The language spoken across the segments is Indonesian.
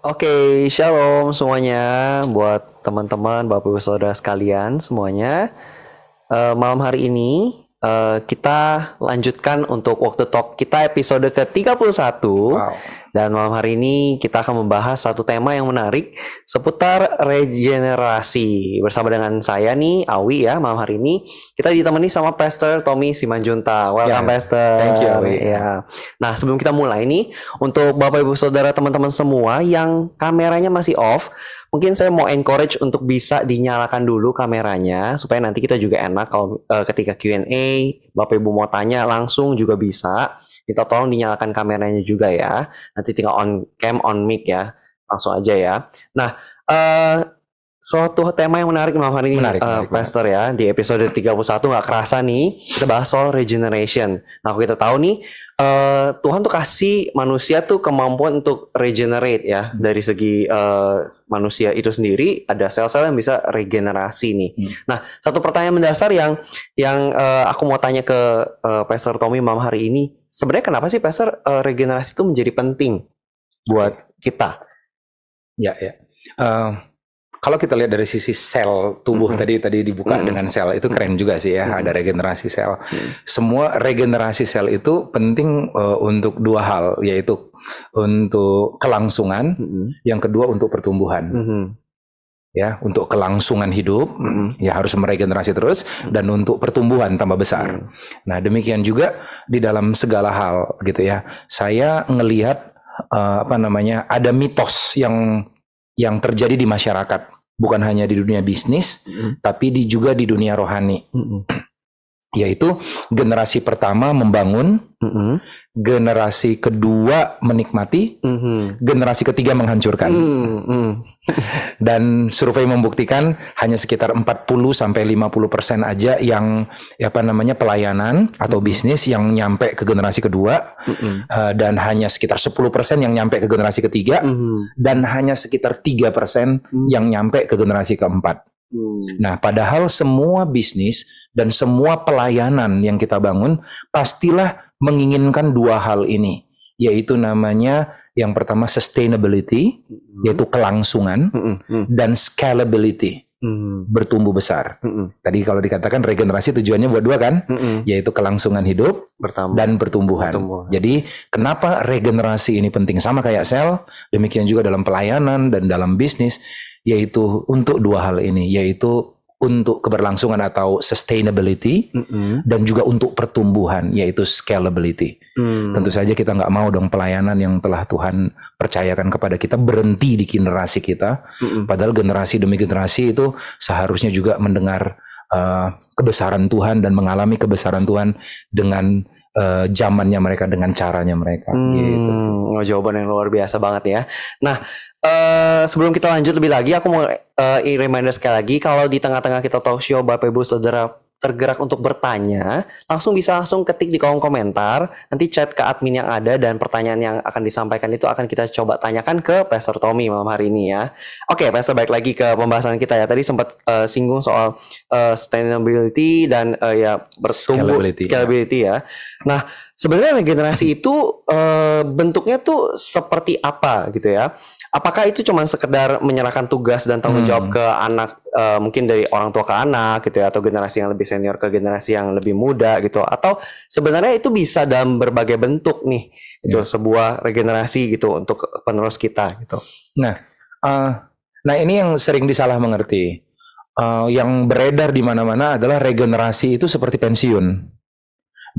Oke, shalom semuanya buat teman-teman, Bapak Ibu Saudara sekalian semuanya. Malam hari ini kita lanjutkan untuk Walk the Talk kita episode ke-31. Wow. Dan malam hari ini kita akan membahas satu tema yang menarik seputar regenerasi. Bersama dengan saya nih, Awi ya, malam hari ini kita ditemani sama Pastor Tommy Simanjunta. Welcome Pastor. Thank you, Awi. Ya. Nah, sebelum kita mulai nih, untuk Bapak Ibu Saudara teman-teman semua yang kameranya masih off, mungkin saya mau encourage untuk bisa dinyalakan dulu kameranya supaya nanti kita juga enak kalau ketika Q&A Bapak Ibu mau tanya langsung juga bisa. Kita tolong dinyalakan kameranya juga ya. Nanti tinggal on cam, on mic ya. Langsung aja ya. Nah, suatu tema yang menarik malam hari ini, Pastor ya. Di episode 31 nggak kerasa nih, kita bahas soal regeneration. Nah, kita tahu nih, Tuhan tuh kasih manusia tuh kemampuan untuk regenerate ya. Dari segi manusia itu sendiri, ada sel-sel yang bisa regenerasi nih. Nah, satu pertanyaan mendasar yang aku mau tanya ke Pastor Tommy malam hari ini, sebenarnya kenapa sih Pastor regenerasi itu menjadi penting buat kita? Ya. Kalau kita lihat dari sisi sel tubuh tadi dibuka dengan sel, itu keren juga sih ya, ada regenerasi sel. Semua regenerasi sel itu penting untuk dua hal, yaitu untuk kelangsungan, yang kedua untuk pertumbuhan. Ya, untuk kelangsungan hidup, ya harus meregenerasi terus, dan untuk pertumbuhan tambah besar. Nah, demikian juga di dalam segala hal gitu ya. Saya ngelihat ada mitos yang terjadi di masyarakat, bukan hanya di dunia bisnis, tapi juga di dunia rohani. Yaitu generasi pertama membangun, generasi kedua menikmati, generasi ketiga menghancurkan. Dan survei membuktikan hanya sekitar 40-50% aja yang pelayanan atau bisnis yang nyampe ke generasi kedua, dan hanya sekitar 10% yang nyampe ke generasi ketiga, dan hanya sekitar 3% yang nyampe ke generasi keempat. Nah, padahal semua bisnis dan semua pelayanan yang kita bangun pastilah menginginkan dua hal ini, yaitu namanya yang pertama sustainability, yaitu kelangsungan, dan scalability, bertumbuh besar. Tadi kalau dikatakan regenerasi tujuannya buat dua kan, yaitu kelangsungan hidup dan pertumbuhan. Jadi kenapa regenerasi ini penting? Sama kayak sel, demikian juga dalam pelayanan dan dalam bisnis, yaitu untuk dua hal ini, yaitu untuk keberlangsungan atau sustainability, dan juga untuk pertumbuhan, yaitu scalability. Tentu saja kita nggak mau dong pelayanan yang telah Tuhan percayakan kepada kita berhenti di generasi kita, padahal generasi demi generasi itu seharusnya juga mendengar kebesaran Tuhan dan mengalami kebesaran Tuhan dengan zamannya mereka, dengan caranya mereka. Gitu. Jawaban yang luar biasa banget ya. Nah, sebelum kita lanjut lebih lagi, aku mau reminder sekali lagi, kalau di tengah-tengah kita talk show Bapak Ibu Saudara tergerak untuk bertanya, langsung ketik di kolom komentar, nanti chat ke admin yang ada, dan pertanyaan yang akan disampaikan itu akan kita coba tanyakan ke Pastor Tommy malam hari ini ya. Oke, Pastor, balik lagi ke pembahasan kita ya. Tadi sempat singgung soal sustainability dan bertumbuh scalability ya. Nah, sebenarnya regenerasi itu bentuknya tuh seperti apa gitu ya? Apakah itu cuma sekedar menyerahkan tugas dan tanggung jawab ke anak, mungkin dari orang tua ke anak gitu ya, atau generasi yang lebih senior ke generasi yang lebih muda gitu, atau sebenarnya itu bisa dalam berbagai bentuk nih, itu sebuah regenerasi gitu untuk penerus kita gitu. Nah ini yang sering disalah mengerti, yang beredar di mana-mana adalah regenerasi itu seperti pensiun.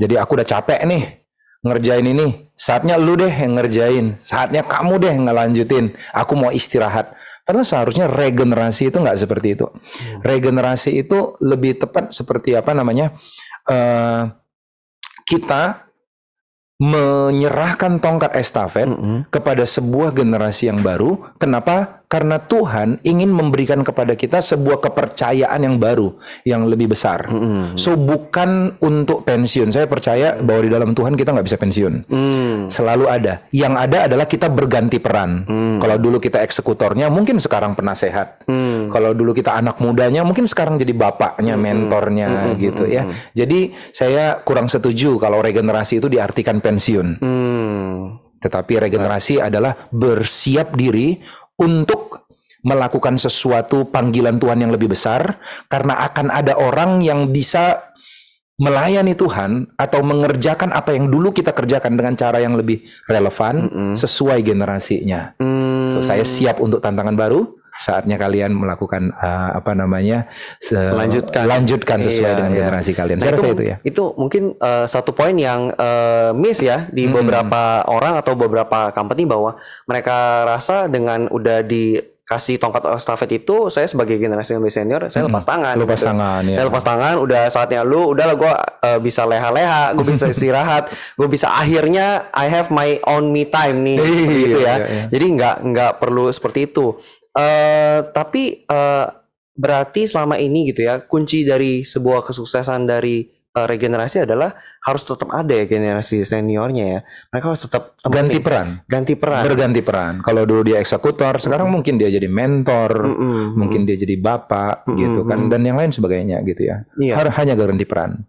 Jadi aku udah capek nih ngerjain ini, saatnya lu deh yang ngerjain, saatnya kamu deh ngelanjutin, aku mau istirahat. Padahal seharusnya regenerasi itu nggak seperti itu. Regenerasi itu lebih tepat seperti kita menyerahkan tongkat estafet kepada sebuah generasi yang baru. Kenapa? Karena Tuhan ingin memberikan kepada kita sebuah kepercayaan yang baru, yang lebih besar. So bukan untuk pensiun. Saya percaya bahwa di dalam Tuhan kita nggak bisa pensiun. Selalu ada. Yang ada adalah kita berganti peran. Kalau dulu kita eksekutornya, mungkin sekarang penasehat. Kalau dulu kita anak mudanya, mungkin sekarang jadi bapaknya, mentornya gitu ya. Jadi saya kurang setuju kalau regenerasi itu diartikan pensiun. Tetapi regenerasi adalah bersiap diri untuk melakukan sesuatu panggilan Tuhan yang lebih besar, karena akan ada orang yang bisa melayani Tuhan atau mengerjakan apa yang dulu kita kerjakan dengan cara yang lebih relevan sesuai generasinya. So, saya siap untuk tantangan baru. Saatnya kalian melakukan lanjutkan sesuai dengan generasi kalian. Saya rasa itu ya. Itu mungkin satu poin yang miss ya di beberapa orang atau beberapa company, bahwa mereka rasa dengan udah dikasih tongkat estafet itu, saya sebagai generasi yang lebih senior, saya lepas tangan. Ya. Saya lepas tangan, udah saatnya udahlah gue bisa leha-leha, gue bisa istirahat, gue bisa akhirnya I have my own me time nih, gitu ya. Jadi nggak perlu seperti itu. Tapi berarti selama ini gitu ya, kunci dari sebuah kesuksesan dari regenerasi adalah harus tetap ada ya generasi seniornya ya. Mereka harus tetap ganti peran. Berganti peran. Kalau dulu dia eksekutor, sekarang mungkin dia jadi mentor, mungkin dia jadi bapak gitu kan, dan yang lain sebagainya gitu ya. Hanya ganti peran.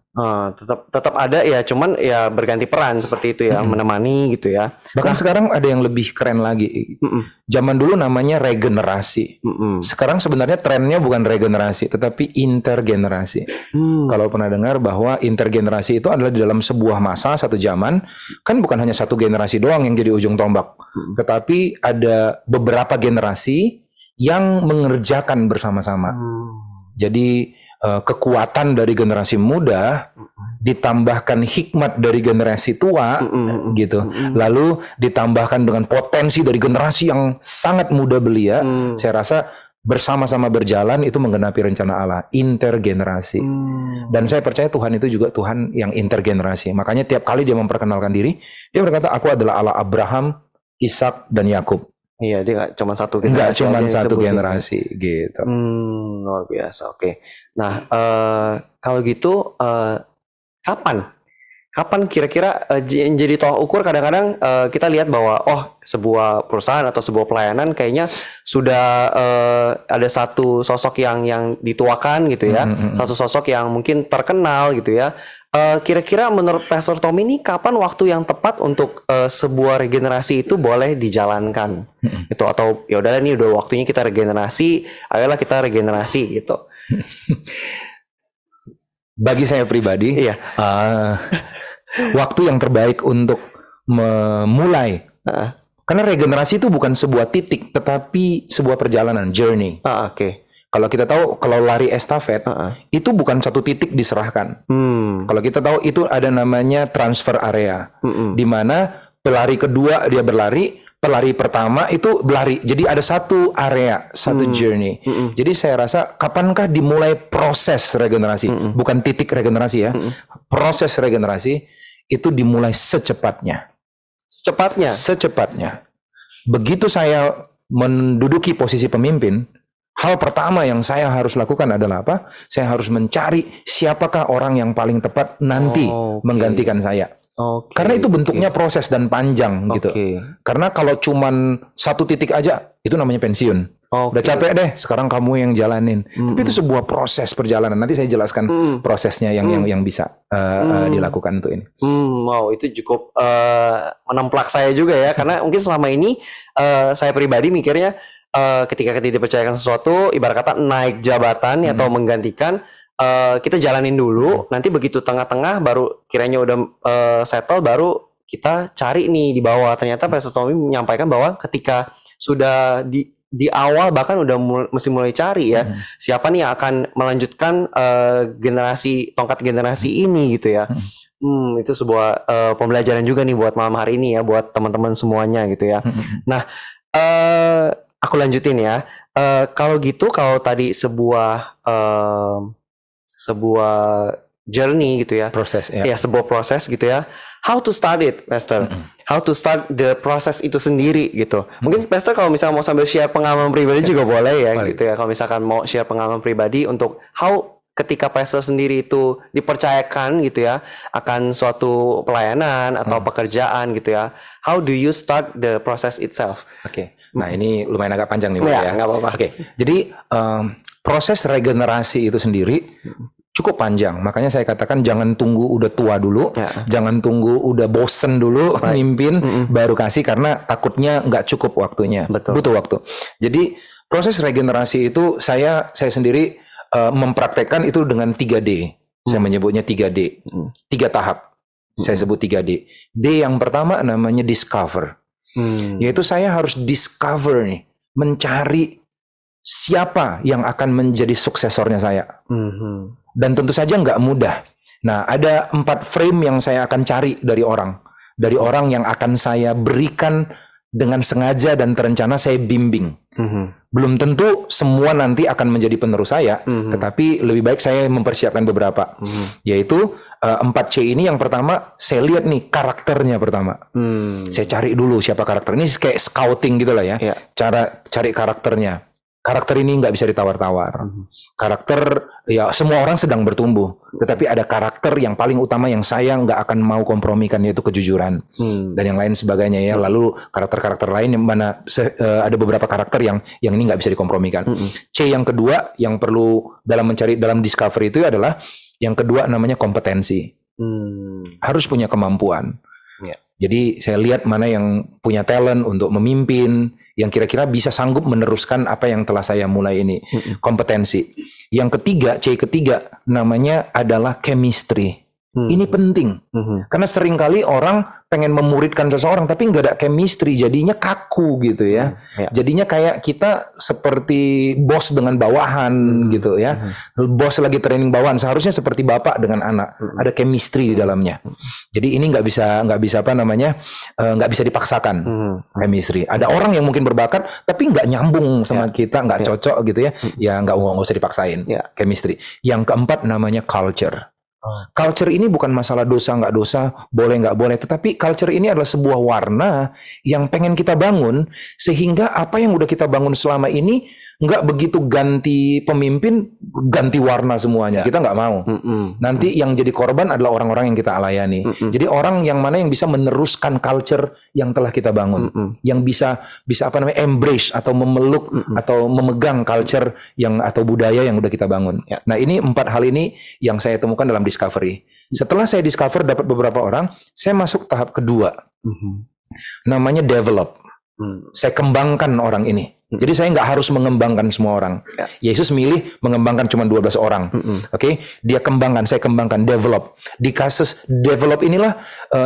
Tetap ada ya, cuman ya berganti peran seperti itu ya, menemani gitu ya. Bahkan sekarang ada yang lebih keren lagi. Zaman dulu namanya regenerasi. Sekarang sebenarnya trennya bukan regenerasi, tetapi intergenerasi. Kalau pernah dengar bahwa intergenerasi itu adalah di dalam sebuah masa, satu zaman, kan bukan hanya satu generasi doang yang jadi ujung tombak, tetapi ada beberapa generasi yang mengerjakan bersama-sama. Jadi kekuatan dari generasi muda ditambahkan hikmat dari generasi tua gitu, lalu ditambahkan dengan potensi dari generasi yang sangat muda belia. Saya rasa bersama-sama berjalan itu menggenapi rencana Allah, intergenerasi. Dan saya percaya Tuhan itu juga Tuhan yang intergenerasi. Makanya tiap kali dia memperkenalkan diri, dia berkata, aku adalah Allah Abraham, Ishak, dan Yakub. Iya, dia nggak cuma satu generasi. Nggak cuma satu generasi gitu. Luar biasa. Oke. Nah, kalau gitu kapan kira-kira jadi tolak ukur? Kadang-kadang kita lihat bahwa sebuah perusahaan atau sebuah pelayanan kayaknya sudah ada satu sosok yang dituakan gitu ya, satu sosok yang mungkin terkenal gitu ya. Kira-kira menurut Pastor Tommy ini kapan waktu yang tepat untuk sebuah regenerasi itu boleh dijalankan? Itu, atau ya udah nih, udah waktunya kita regenerasi, ayolah kita regenerasi gitu. Bagi saya pribadi, waktu yang terbaik untuk memulai, karena regenerasi itu bukan sebuah titik, tetapi sebuah perjalanan, journey. Kalau kita tahu, kalau lari estafet itu bukan satu titik diserahkan. Kalau kita tahu itu ada namanya transfer area, di mana pelari kedua dia berlari, pelari pertama itu berlari. Jadi ada satu area, satu journey. Jadi saya rasa kapankah dimulai proses regenerasi, bukan titik regenerasi ya. Proses regenerasi itu dimulai secepatnya. Secepatnya. Begitu saya menduduki posisi pemimpin, hal pertama yang saya harus lakukan adalah apa? Saya harus mencari siapakah orang yang paling tepat nanti menggantikan saya. Karena itu bentuknya proses dan panjang gitu. Karena kalau cuman satu titik aja, itu namanya pensiun. Udah capek deh, sekarang kamu yang jalanin. Tapi itu sebuah proses perjalanan. Nanti saya jelaskan prosesnya yang bisa dilakukan untuk ini. Wow, itu cukup menemplak saya juga ya. Karena mungkin selama ini saya pribadi mikirnya ketika kita dipercayakan sesuatu, ibarat kata naik jabatan atau menggantikan, kita jalanin dulu, nanti begitu tengah-tengah baru kiranya udah settle, baru kita cari nih di bawah. Ternyata Pastor Tommy menyampaikan bahwa ketika sudah di awal bahkan udah mesti mulai cari ya, siapa nih yang akan melanjutkan tongkat generasi ini gitu ya. Itu sebuah pembelajaran juga nih buat malam hari ini ya, buat teman-teman semuanya gitu ya. Nah, aku lanjutin ya. Kalau gitu, kalau tadi sebuah journey gitu ya, proses ya, sebuah proses gitu ya. How to start it, Pastor? How to start the process itu sendiri gitu. Mungkin Pastor kalau misalnya mau sambil share pengalaman pribadi juga boleh ya gitu ya. Kalau misalkan mau share pengalaman pribadi untuk how ketika Pastor sendiri itu dipercayakan gitu ya akan suatu pelayanan atau pekerjaan gitu ya. How do you start the process itself? Nah ini lumayan agak panjang nih, ya. Nggak apa-apa. Jadi proses regenerasi itu sendiri cukup panjang. Makanya saya katakan jangan tunggu udah tua dulu, jangan tunggu udah bosen dulu mimpin, baru kasih, karena takutnya nggak cukup waktunya. Butuh waktu. Jadi proses regenerasi itu saya sendiri mempraktekkan itu dengan 3D. Saya menyebutnya 3D. 3 tahap. Saya sebut 3D. D yang pertama namanya discover. Yaitu saya harus discover nih, mencari siapa yang akan menjadi suksesornya saya. Dan tentu saja nggak mudah. Nah, ada 4 frame yang saya akan cari dari orang. Dari orang yang akan saya berikan dengan sengaja dan terencana saya bimbing. Belum tentu semua nanti akan menjadi penerus saya, tetapi lebih baik saya mempersiapkan beberapa. Yaitu 4C ini, yang pertama saya lihat nih karakternya pertama. Saya cari dulu siapa karakter. Ini kayak scouting gitu lah ya. Cara cari karakternya. Karakter ini nggak bisa ditawar-tawar. Karakter, ya semua orang sedang bertumbuh. Tetapi ada karakter yang paling utama yang saya nggak akan mau kompromikan, yaitu kejujuran. Dan yang lain sebagainya ya. Lalu karakter-karakter lain yang mana ada beberapa karakter yang ini nggak bisa dikompromikan. C yang kedua yang perlu dalam discovery itu adalah yang kedua namanya kompetensi. Harus punya kemampuan. Jadi saya lihat mana yang punya talent untuk memimpin, yang kira-kira bisa sanggup meneruskan apa yang telah saya mulai ini. Kompetensi. Yang ketiga, C ketiga namanya adalah chemistry. Ini penting. Karena seringkali orang pengen memuridkan seseorang tapi nggak ada chemistry, jadinya kaku gitu ya. Jadinya kayak kita seperti bos dengan bawahan gitu ya. Bos lagi training bawahan, seharusnya seperti bapak dengan anak. Ada chemistry di dalamnya. Jadi ini nggak bisa nggak bisa dipaksakan chemistry. Ada orang yang mungkin berbakat tapi nggak nyambung sama kita, nggak cocok gitu ya. Ya nggak usah dipaksain chemistry. Yang keempat namanya culture. Culture ini bukan masalah dosa nggak dosa, boleh nggak boleh, tetapi culture ini adalah sebuah warna yang pengen kita bangun, sehingga apa yang udah kita bangun selama ini nggak begitu ganti pemimpin, ganti warna semuanya. Kita nggak mau. Nanti yang jadi korban adalah orang-orang yang kita layani. Jadi orang yang mana yang bisa meneruskan culture yang telah kita bangun, yang bisa embrace atau memeluk atau memegang culture atau budaya yang udah kita bangun. Nah, ini 4 hal ini yang saya temukan dalam discovery. Setelah saya discover dapat beberapa orang, saya masuk tahap kedua. Namanya develop. Saya kembangkan orang ini. Jadi saya nggak harus mengembangkan semua orang. Yesus milih mengembangkan cuma 12 orang. Oke, dia kembangkan, saya kembangkan, develop. Di kasus develop inilah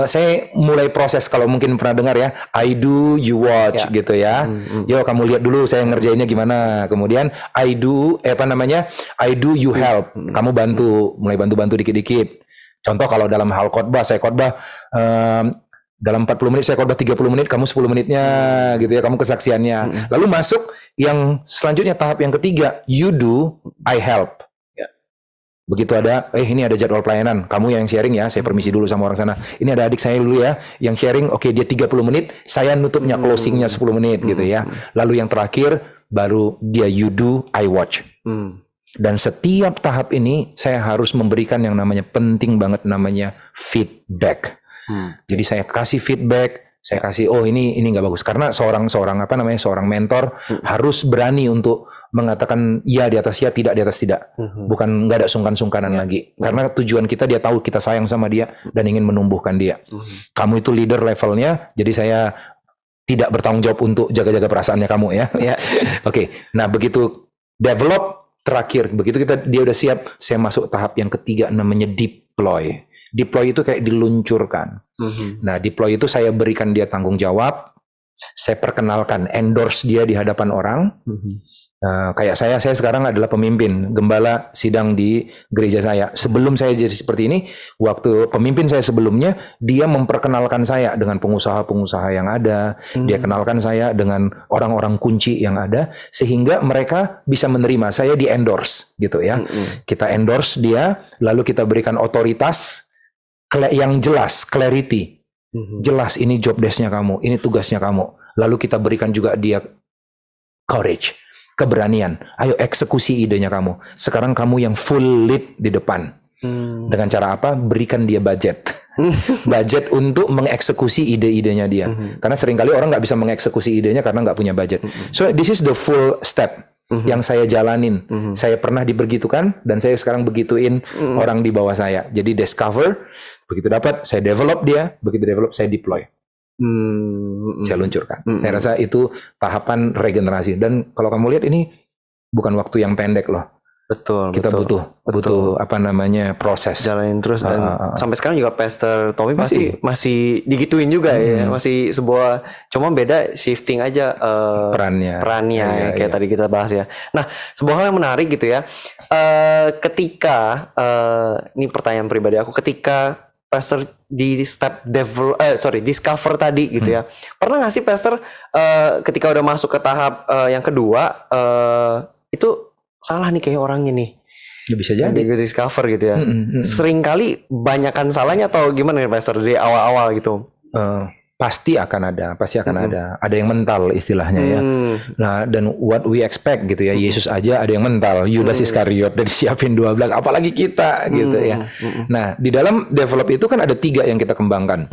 saya mulai proses, kalau mungkin pernah dengar ya, I do, you watch gitu ya. Yo kamu lihat dulu saya ngerjainnya gimana. Kemudian I do, I do, you help. Kamu bantu, mulai bantu dikit-dikit. Contoh kalau dalam hal khotbah, saya khotbah dalam 40 menit, saya khotbah 30 menit, kamu 10 menitnya gitu ya, kamu kesaksiannya. Lalu masuk yang selanjutnya, tahap yang ketiga, you do, I help. Begitu ada, ini ada jadwal pelayanan, kamu yang sharing ya, saya permisi dulu sama orang sana. Ini ada adik saya dulu ya, yang sharing, oke, dia 30 menit, saya nutupnya, closingnya 10 menit gitu ya. Lalu yang terakhir, baru dia you do, I watch. Dan setiap tahap ini, saya harus memberikan yang namanya, penting banget namanya feedback. Jadi saya kasih feedback, saya kasih ini nggak bagus, karena seorang mentor harus berani untuk mengatakan ya di atas ya, tidak di atas tidak. Bukan nggak ada sungkan-sungkanan lagi. Karena tujuan kita, dia tahu kita sayang sama dia dan ingin menumbuhkan dia. Kamu itu leader levelnya, jadi saya tidak bertanggung jawab untuk jaga-jaga perasaannya kamu ya. Oke. Nah, begitu develop terakhir, begitu dia udah siap, saya masuk tahap yang ketiga namanya deploy. Deploy itu kayak diluncurkan. Nah, deploy itu saya berikan dia tanggung jawab, saya perkenalkan, endorse dia di hadapan orang. Kayak saya sekarang adalah pemimpin gembala sidang di gereja saya. Sebelum saya jadi seperti ini, waktu pemimpin saya sebelumnya, dia memperkenalkan saya dengan pengusaha-pengusaha yang ada. Dia kenalkan saya dengan orang-orang kunci yang ada, sehingga mereka bisa menerima saya, di endorse gitu ya. Kita endorse dia, lalu kita berikan otoritas yang jelas, clarity. Jelas, ini job desk-nya kamu, ini tugasnya kamu. Lalu kita berikan juga dia courage, keberanian. Ayo eksekusi idenya kamu. Sekarang kamu yang full lead di depan. Dengan cara apa? Berikan dia budget. Budget untuk mengeksekusi ide-idenya dia. Karena seringkali orang nggak bisa mengeksekusi idenya karena nggak punya budget. So this is the full step. yang saya jalanin. Saya pernah dibegitukan dan saya sekarang begituin orang di bawah saya. Jadi discover, begitu dapat saya develop dia, begitu develop saya deploy. Saya luncurkan. Saya rasa itu tahapan regenerasi. Dan kalau kamu lihat ini bukan waktu yang pendek loh. Betul. Kita butuh apa namanya proses. Jalanin terus dan sampai sekarang juga Pastor Tommy masih digituin juga ya. Masih sebuah cuma beda shifting aja perannya kayak tadi kita bahas ya. Nah, sebuah hal yang menarik gitu ya. Ketika ini pertanyaan pribadi aku, ketika Pastor di step discover tadi gitu ya. Pernah nggak sih Pastor ketika udah masuk ke tahap yang kedua itu salah nih kayak orangnya nih. Ya bisa jadi. Discover gitu ya. Sering kali banyakan salahnya atau gimana nih Pastor di awal-awal gitu? Pasti akan ada. Ada yang mental istilahnya ya. Nah, dan what we expect gitu ya. Yesus aja ada yang mental. Yudas Iskariot dan disiapin 12. Apalagi kita gitu ya. Nah, di dalam develop itu kan ada 3 yang kita kembangkan.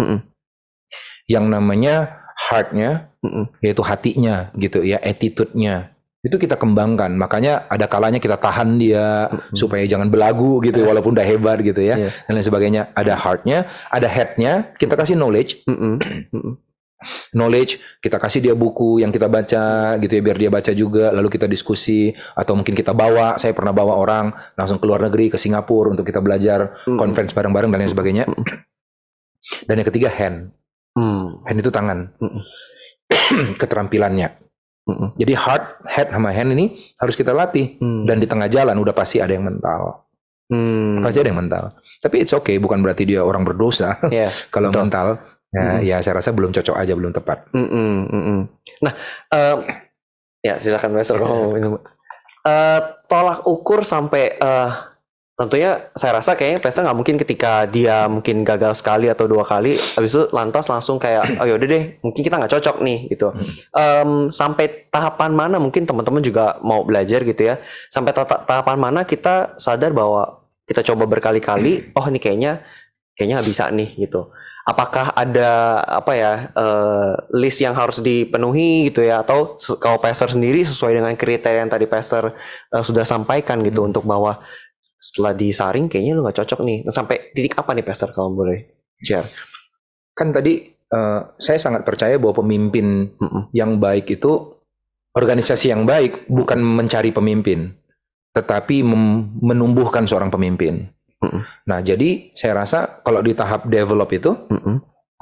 Yang namanya heart-nya, yaitu hatinya gitu ya. Attitude-nya. Itu kita kembangkan, makanya ada kalanya kita tahan dia supaya jangan belagu gitu, walaupun udah hebat gitu ya, dan lain sebagainya. Ada heart-nya, ada head-nya, kita kasih knowledge, knowledge, kita kasih dia buku yang kita baca gitu ya, biar dia baca juga, lalu kita diskusi, atau mungkin kita bawa, saya pernah bawa orang langsung ke luar negeri, ke Singapura untuk kita belajar, conference bareng-bareng dan lain sebagainya. Dan yang ketiga hand, hand itu tangan, keterampilannya. Jadi heart, head sama hand ini harus kita latih. Dan di tengah jalan udah pasti ada yang mental. Pasti ada yang mental. Tapi it's okay, bukan berarti dia orang berdosa. Kalau mental, ya saya rasa belum cocok aja, belum tepat. Nah, ya silakan Pastor ngomong. Tolak ukur sampai tentunya saya rasa kayaknya Pastor nggak mungkin ketika dia mungkin gagal sekali atau 2 kali habis itu lantas langsung kayak oh yaudah deh mungkin kita nggak cocok nih gitu. Sampai tahapan mana mungkin teman-teman juga mau belajar gitu ya, sampai tahapan mana kita sadar bahwa kita coba berkali-kali oh ini kayaknya nggak bisa nih gitu. Apakah ada list yang harus dipenuhi gitu ya, atau kalau Pastor sendiri sesuai dengan kriteria yang tadi Pastor sudah sampaikan gitu untuk bahwa setelah disaring kayaknya lu gak cocok nih. Nah, sampai titik apa nih Pastor kalau boleh share? Kan tadi saya sangat percaya bahwa pemimpin yang baik itu, organisasi yang baik bukan mencari pemimpin, tetapi menumbuhkan seorang pemimpin. Nah, jadi saya rasa kalau di tahap develop itu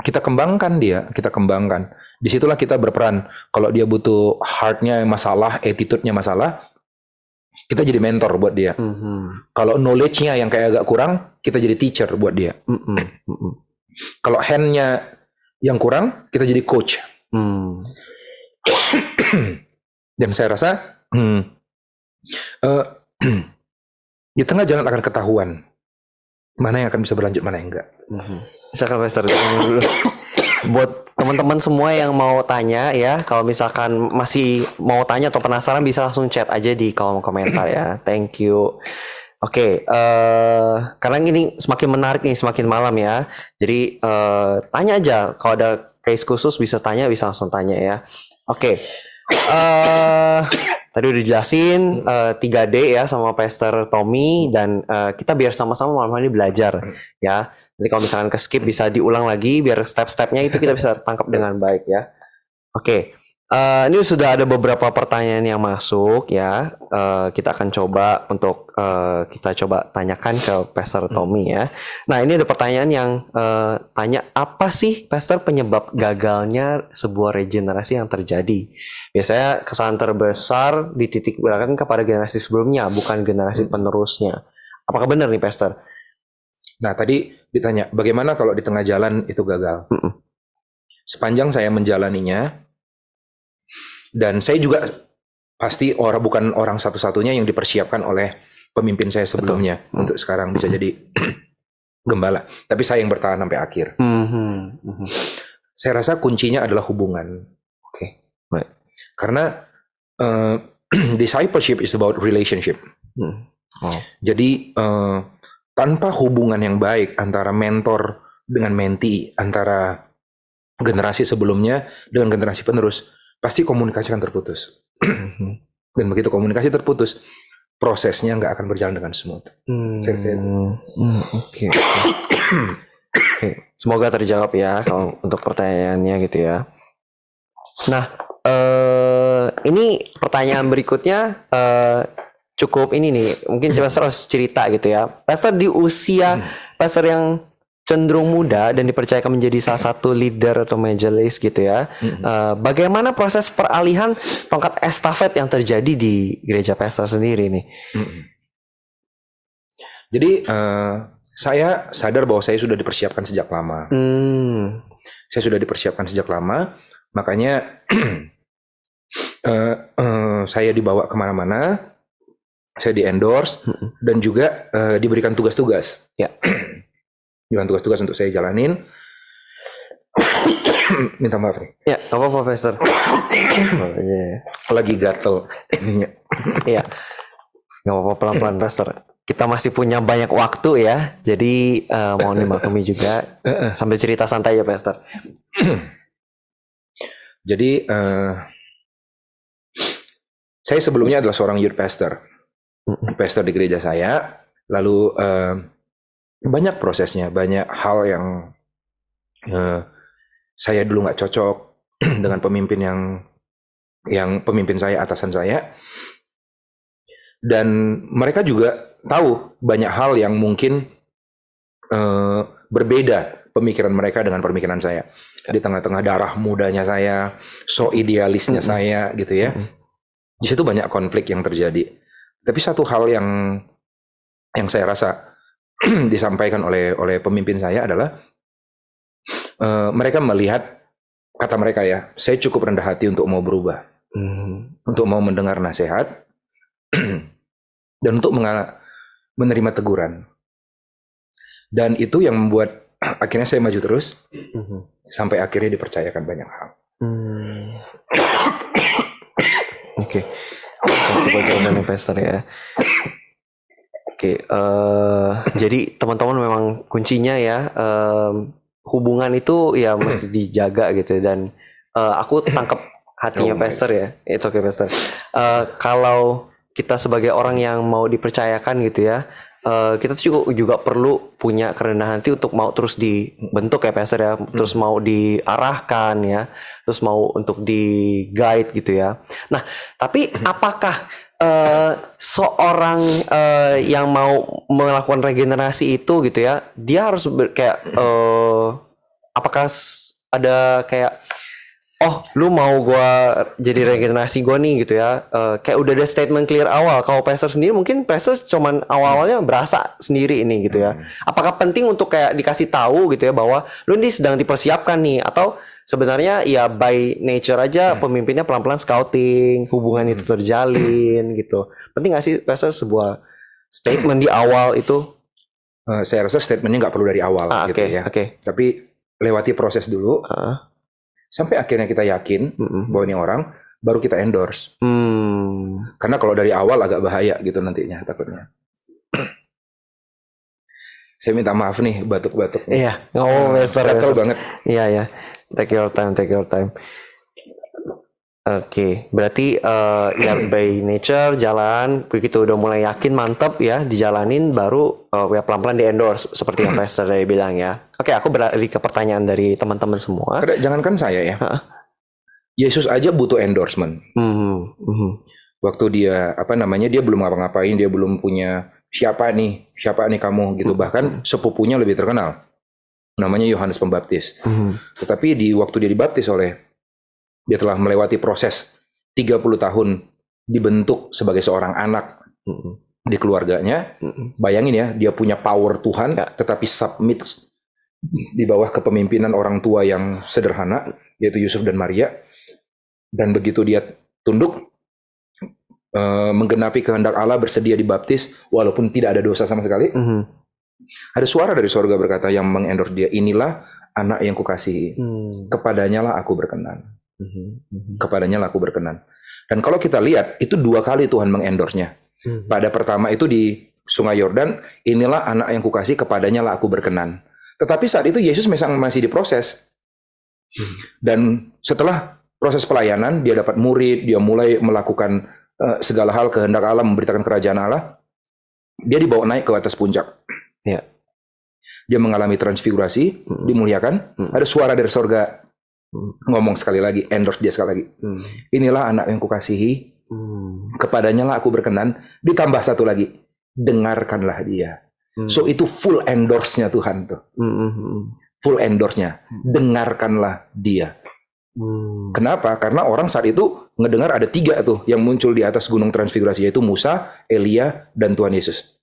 kita kembangkan dia, kita kembangkan. Disitulah kita berperan. Kalau dia butuh heart-nya masalah, attitude-nya masalah, kita jadi mentor buat dia. Kalau knowledge-nya yang kayak agak kurang, kita jadi teacher buat dia. Kalau hand-nya yang kurang, kita jadi coach. Dan saya rasa di tengah jalan akan ketahuan mana yang akan bisa berlanjut, mana yang enggak. Misalkan Pastor dulu. Buat teman-teman semua yang mau tanya ya, kalau misalkan masih mau tanya atau penasaran bisa langsung chat aja di kolom komentar ya. Thank you. Oke, karena ini semakin menarik nih, semakin malam ya. Jadi tanya aja, kalau ada case khusus bisa tanya, bisa langsung tanya ya. Oke. Tadi udah dijelasin 3D ya sama Pastor Tommy, dan kita biar sama-sama malam ini belajar ya. Jadi kalau misalkan ke skip bisa diulang lagi biar step-stepnya itu kita bisa tangkap dengan baik ya. Oke. Ini sudah ada beberapa pertanyaan yang masuk ya. Kita akan coba untuk kita coba tanyakan ke Pastor Tommy ya. Nah, ini ada pertanyaan yang tanya apa sih Pastor penyebab gagalnya sebuah regenerasi yang terjadi? Biasanya kesalahan terbesar dititik beratkan kepada generasi sebelumnya, bukan generasi penerusnya. Apakah benar nih Pastor? Nah, tadi ditanya bagaimana kalau di tengah jalan itu gagal? Sepanjang saya menjalaninya, dan saya juga pasti bukan orang satu-satunya yang dipersiapkan oleh pemimpin saya sebelumnya untuk sekarang bisa jadi gembala. Tapi saya yang bertahan sampai akhir. Saya rasa kuncinya adalah hubungan. Right. Karena discipleship is about relationship. Jadi tanpa hubungan yang baik antara mentor dengan mentee, antara generasi sebelumnya dengan generasi penerus, pasti komunikasi akan terputus. Dan begitu komunikasi terputus, prosesnya nggak akan berjalan dengan smooth. Oke. Oke. Semoga terjawab ya kalau untuk pertanyaannya gitu ya. Nah, ini pertanyaan berikutnya cukup ini nih, mungkin Pastor harus cerita gitu ya. Pastor di usia Pastor yang cenderung muda dan dipercayakan menjadi salah satu leader atau majelis gitu ya. Bagaimana proses peralihan tongkat estafet yang terjadi di gereja Pastor sendiri nih? Jadi saya sadar bahwa saya sudah dipersiapkan sejak lama. Saya sudah dipersiapkan sejak lama, makanya saya dibawa kemana-mana, saya di-endorse, dan juga diberikan tugas-tugas. Ya. Diberikan tugas-tugas untuk saya jalanin. Minta maaf nih. Ya, apa Pastor? Lagi gatel. Iya. Nggak apa-apa, pelan-pelan Pastor. Kita masih punya banyak waktu ya. Jadi mohon dimaklumi juga. Sambil cerita santai ya Pastor. Jadi saya sebelumnya adalah seorang youth pastor. Pastor di gereja saya. Lalu banyak prosesnya, banyak hal yang saya dulu nggak cocok dengan pemimpin yang pemimpin saya, atasan saya. Dan mereka juga tahu banyak hal yang mungkin berbeda pemikiran mereka dengan pemikiran saya. Di tengah-tengah darah mudanya saya, so idealisnya saya gitu ya. Di situ banyak konflik yang terjadi. Tapi satu hal yang saya rasa disampaikan oleh pemimpin saya adalah mereka melihat, kata mereka ya, saya cukup rendah hati untuk mau berubah, untuk mau mendengar nasihat, dan untuk menerima teguran. Dan itu yang membuat akhirnya saya maju terus, sampai akhirnya dipercayakan banyak hal. Oke. Coba jawabannya Pastor ya. Oke, jadi teman-teman memang kuncinya ya, hubungan itu ya mesti dijaga gitu. Dan aku tangkap hatinya Pastor ya. It's okay Pastor. Kalau kita sebagai orang yang mau dipercayakan gitu ya, kita juga perlu punya kerendahan hati untuk mau terus dibentuk ya Pastor ya, terus mau diarahkan ya, terus mau untuk di guide gitu ya. Nah, tapi apakah seorang yang mau melakukan regenerasi itu gitu ya, dia harus apakah ada kayak, oh lu mau gua jadi regenerasi gua nih gitu ya, kayak udah ada statement clear awal. Kalau Pastor sendiri mungkin Pastor cuman awal-awalnya berasa sendiri ini gitu ya. Apakah penting untuk kayak dikasih tahu gitu ya bahwa lu ini sedang dipersiapkan nih, atau sebenarnya ya by nature aja pemimpinnya pelan-pelan scouting, hubungan itu terjalin gitu. Penting gak sih Pastor sebuah statement di awal itu? Saya rasa statementnya nggak perlu dari awal gitu ya. Tapi lewati proses dulu. Sampai akhirnya kita yakin bahwa ini orang, baru kita endorse. Karena kalau dari awal agak bahaya gitu nantinya takutnya. Saya minta maaf nih batuk-batuk. Iya, gatel banget. Iya ya, take your time. Oke, berarti ya by nature jalan, begitu udah mulai yakin mantap ya dijalanin, baru ya pelan-pelan di endorse seperti yang Pastor dari bilang ya. Oke, aku beralih ke pertanyaan dari teman-teman semua. Jangankan saya ya, Yesus aja butuh endorsement. Waktu dia dia belum ngapa-ngapain, dia belum punya siapa nih kamu gitu. Bahkan sepupunya lebih terkenal, namanya Yohanes Pembaptis. Tetapi waktu dia dibaptis dia telah melewati proses 30 tahun dibentuk sebagai seorang anak di keluarganya. Bayangin ya, dia punya power Tuhan, tetapi submit di bawah kepemimpinan orang tua yang sederhana, yaitu Yusuf dan Maria. Dan begitu dia tunduk, menggenapi kehendak Allah, bersedia dibaptis, walaupun tidak ada dosa sama sekali, ada suara dari sorga berkata yang mengendorse dia, inilah anak yang kukasihi, kepadanya lah aku berkenan. Kepadanya lah aku berkenan. Dan kalau kita lihat, itu 2 kali Tuhan mengendorse-nya. Pada pertama itu di Sungai Yordan, inilah anak yang kukasihi, kepadanya lah aku berkenan. Tetapi saat itu Yesus masih diproses. Dan setelah proses pelayanan, dia dapat murid, dia mulai melakukan segala hal kehendak Allah, memberitakan kerajaan Allah, dia dibawa naik ke atas puncak. Ya. Dia mengalami transfigurasi, dimuliakan. Ada suara dari sorga ngomong sekali lagi, endorse dia sekali lagi. Inilah anak yang kukasihi, kepadanya lah aku berkenan. Ditambah satu lagi, dengarkanlah dia. So itu full endorse-nya Tuhan tuh. Full endorse-nya, dengarkanlah dia. Kenapa? Karena orang saat itu ngedengar ada 3 tuh yang muncul di atas gunung transfigurasi, yaitu Musa, Elia, dan Tuhan Yesus.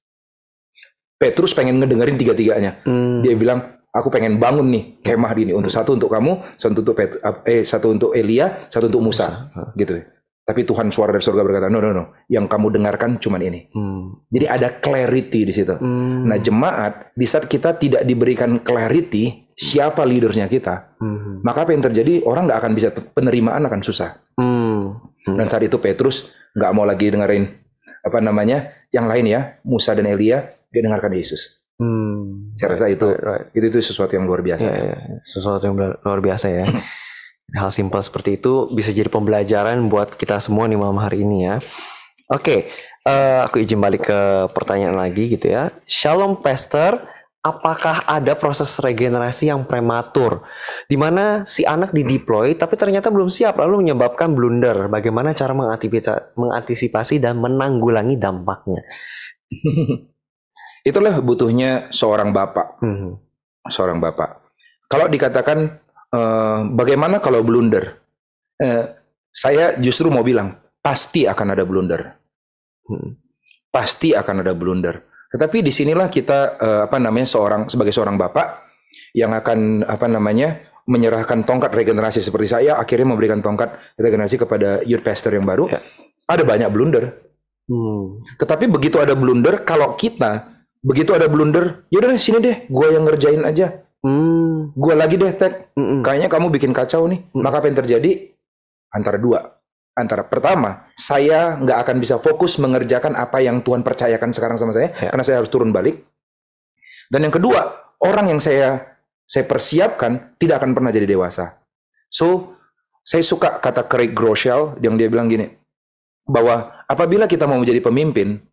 Petrus pengen ngedengerin 3-tiganya. Dia bilang, aku pengen bangun nih kemah ini, untuk satu untuk kamu, satu untuk Elia, satu untuk Musa, gitu. Tapi Tuhan suara dari surga berkata, no, yang kamu dengarkan cuman ini. Jadi ada clarity di situ. Nah, jemaat, di saat kita tidak diberikan clarity siapa leadersnya kita, maka apa yang terjadi, orang nggak akan bisa, penerimaan akan susah. Dan saat itu Petrus nggak mau lagi dengerin yang lain ya, Musa dan Elia, dia dengarkan Yesus. Saya rasa itu sesuatu yang luar biasa. Sesuatu yang luar biasa ya. Hal simpel seperti itu bisa jadi pembelajaran buat kita semua nih malam hari ini ya. Oke, aku izin balik ke pertanyaan lagi gitu ya. Shalom Pastor, apakah ada proses regenerasi yang prematur di mana si anak dideploy tapi ternyata belum siap lalu menyebabkan blunder? Bagaimana cara mengantisipasi dan menanggulangi dampaknya? Itulah butuhnya seorang bapak. Seorang bapak. Kalau dikatakan bagaimana kalau blunder? Saya justru mau bilang pasti akan ada blunder. Pasti akan ada blunder. Tetapi disinilah kita sebagai seorang bapak yang akan menyerahkan tongkat regenerasi seperti saya, akhirnya memberikan tongkat regenerasi kepada youth pastor yang baru. Ada banyak blunder. Tetapi begitu ada blunder, begitu ada blunder, yaudah sini deh, gue yang ngerjain aja. Gue lagi deh Ted, kayaknya kamu bikin kacau nih. Maka apa yang terjadi? Antara pertama, saya nggak akan bisa fokus mengerjakan apa yang Tuhan percayakan sekarang sama saya, karena saya harus turun balik. Dan yang kedua, orang yang saya persiapkan tidak akan pernah jadi dewasa. So, saya suka kata Craig Groeschel yang dia bilang gini, bahwa apabila kita mau menjadi pemimpin,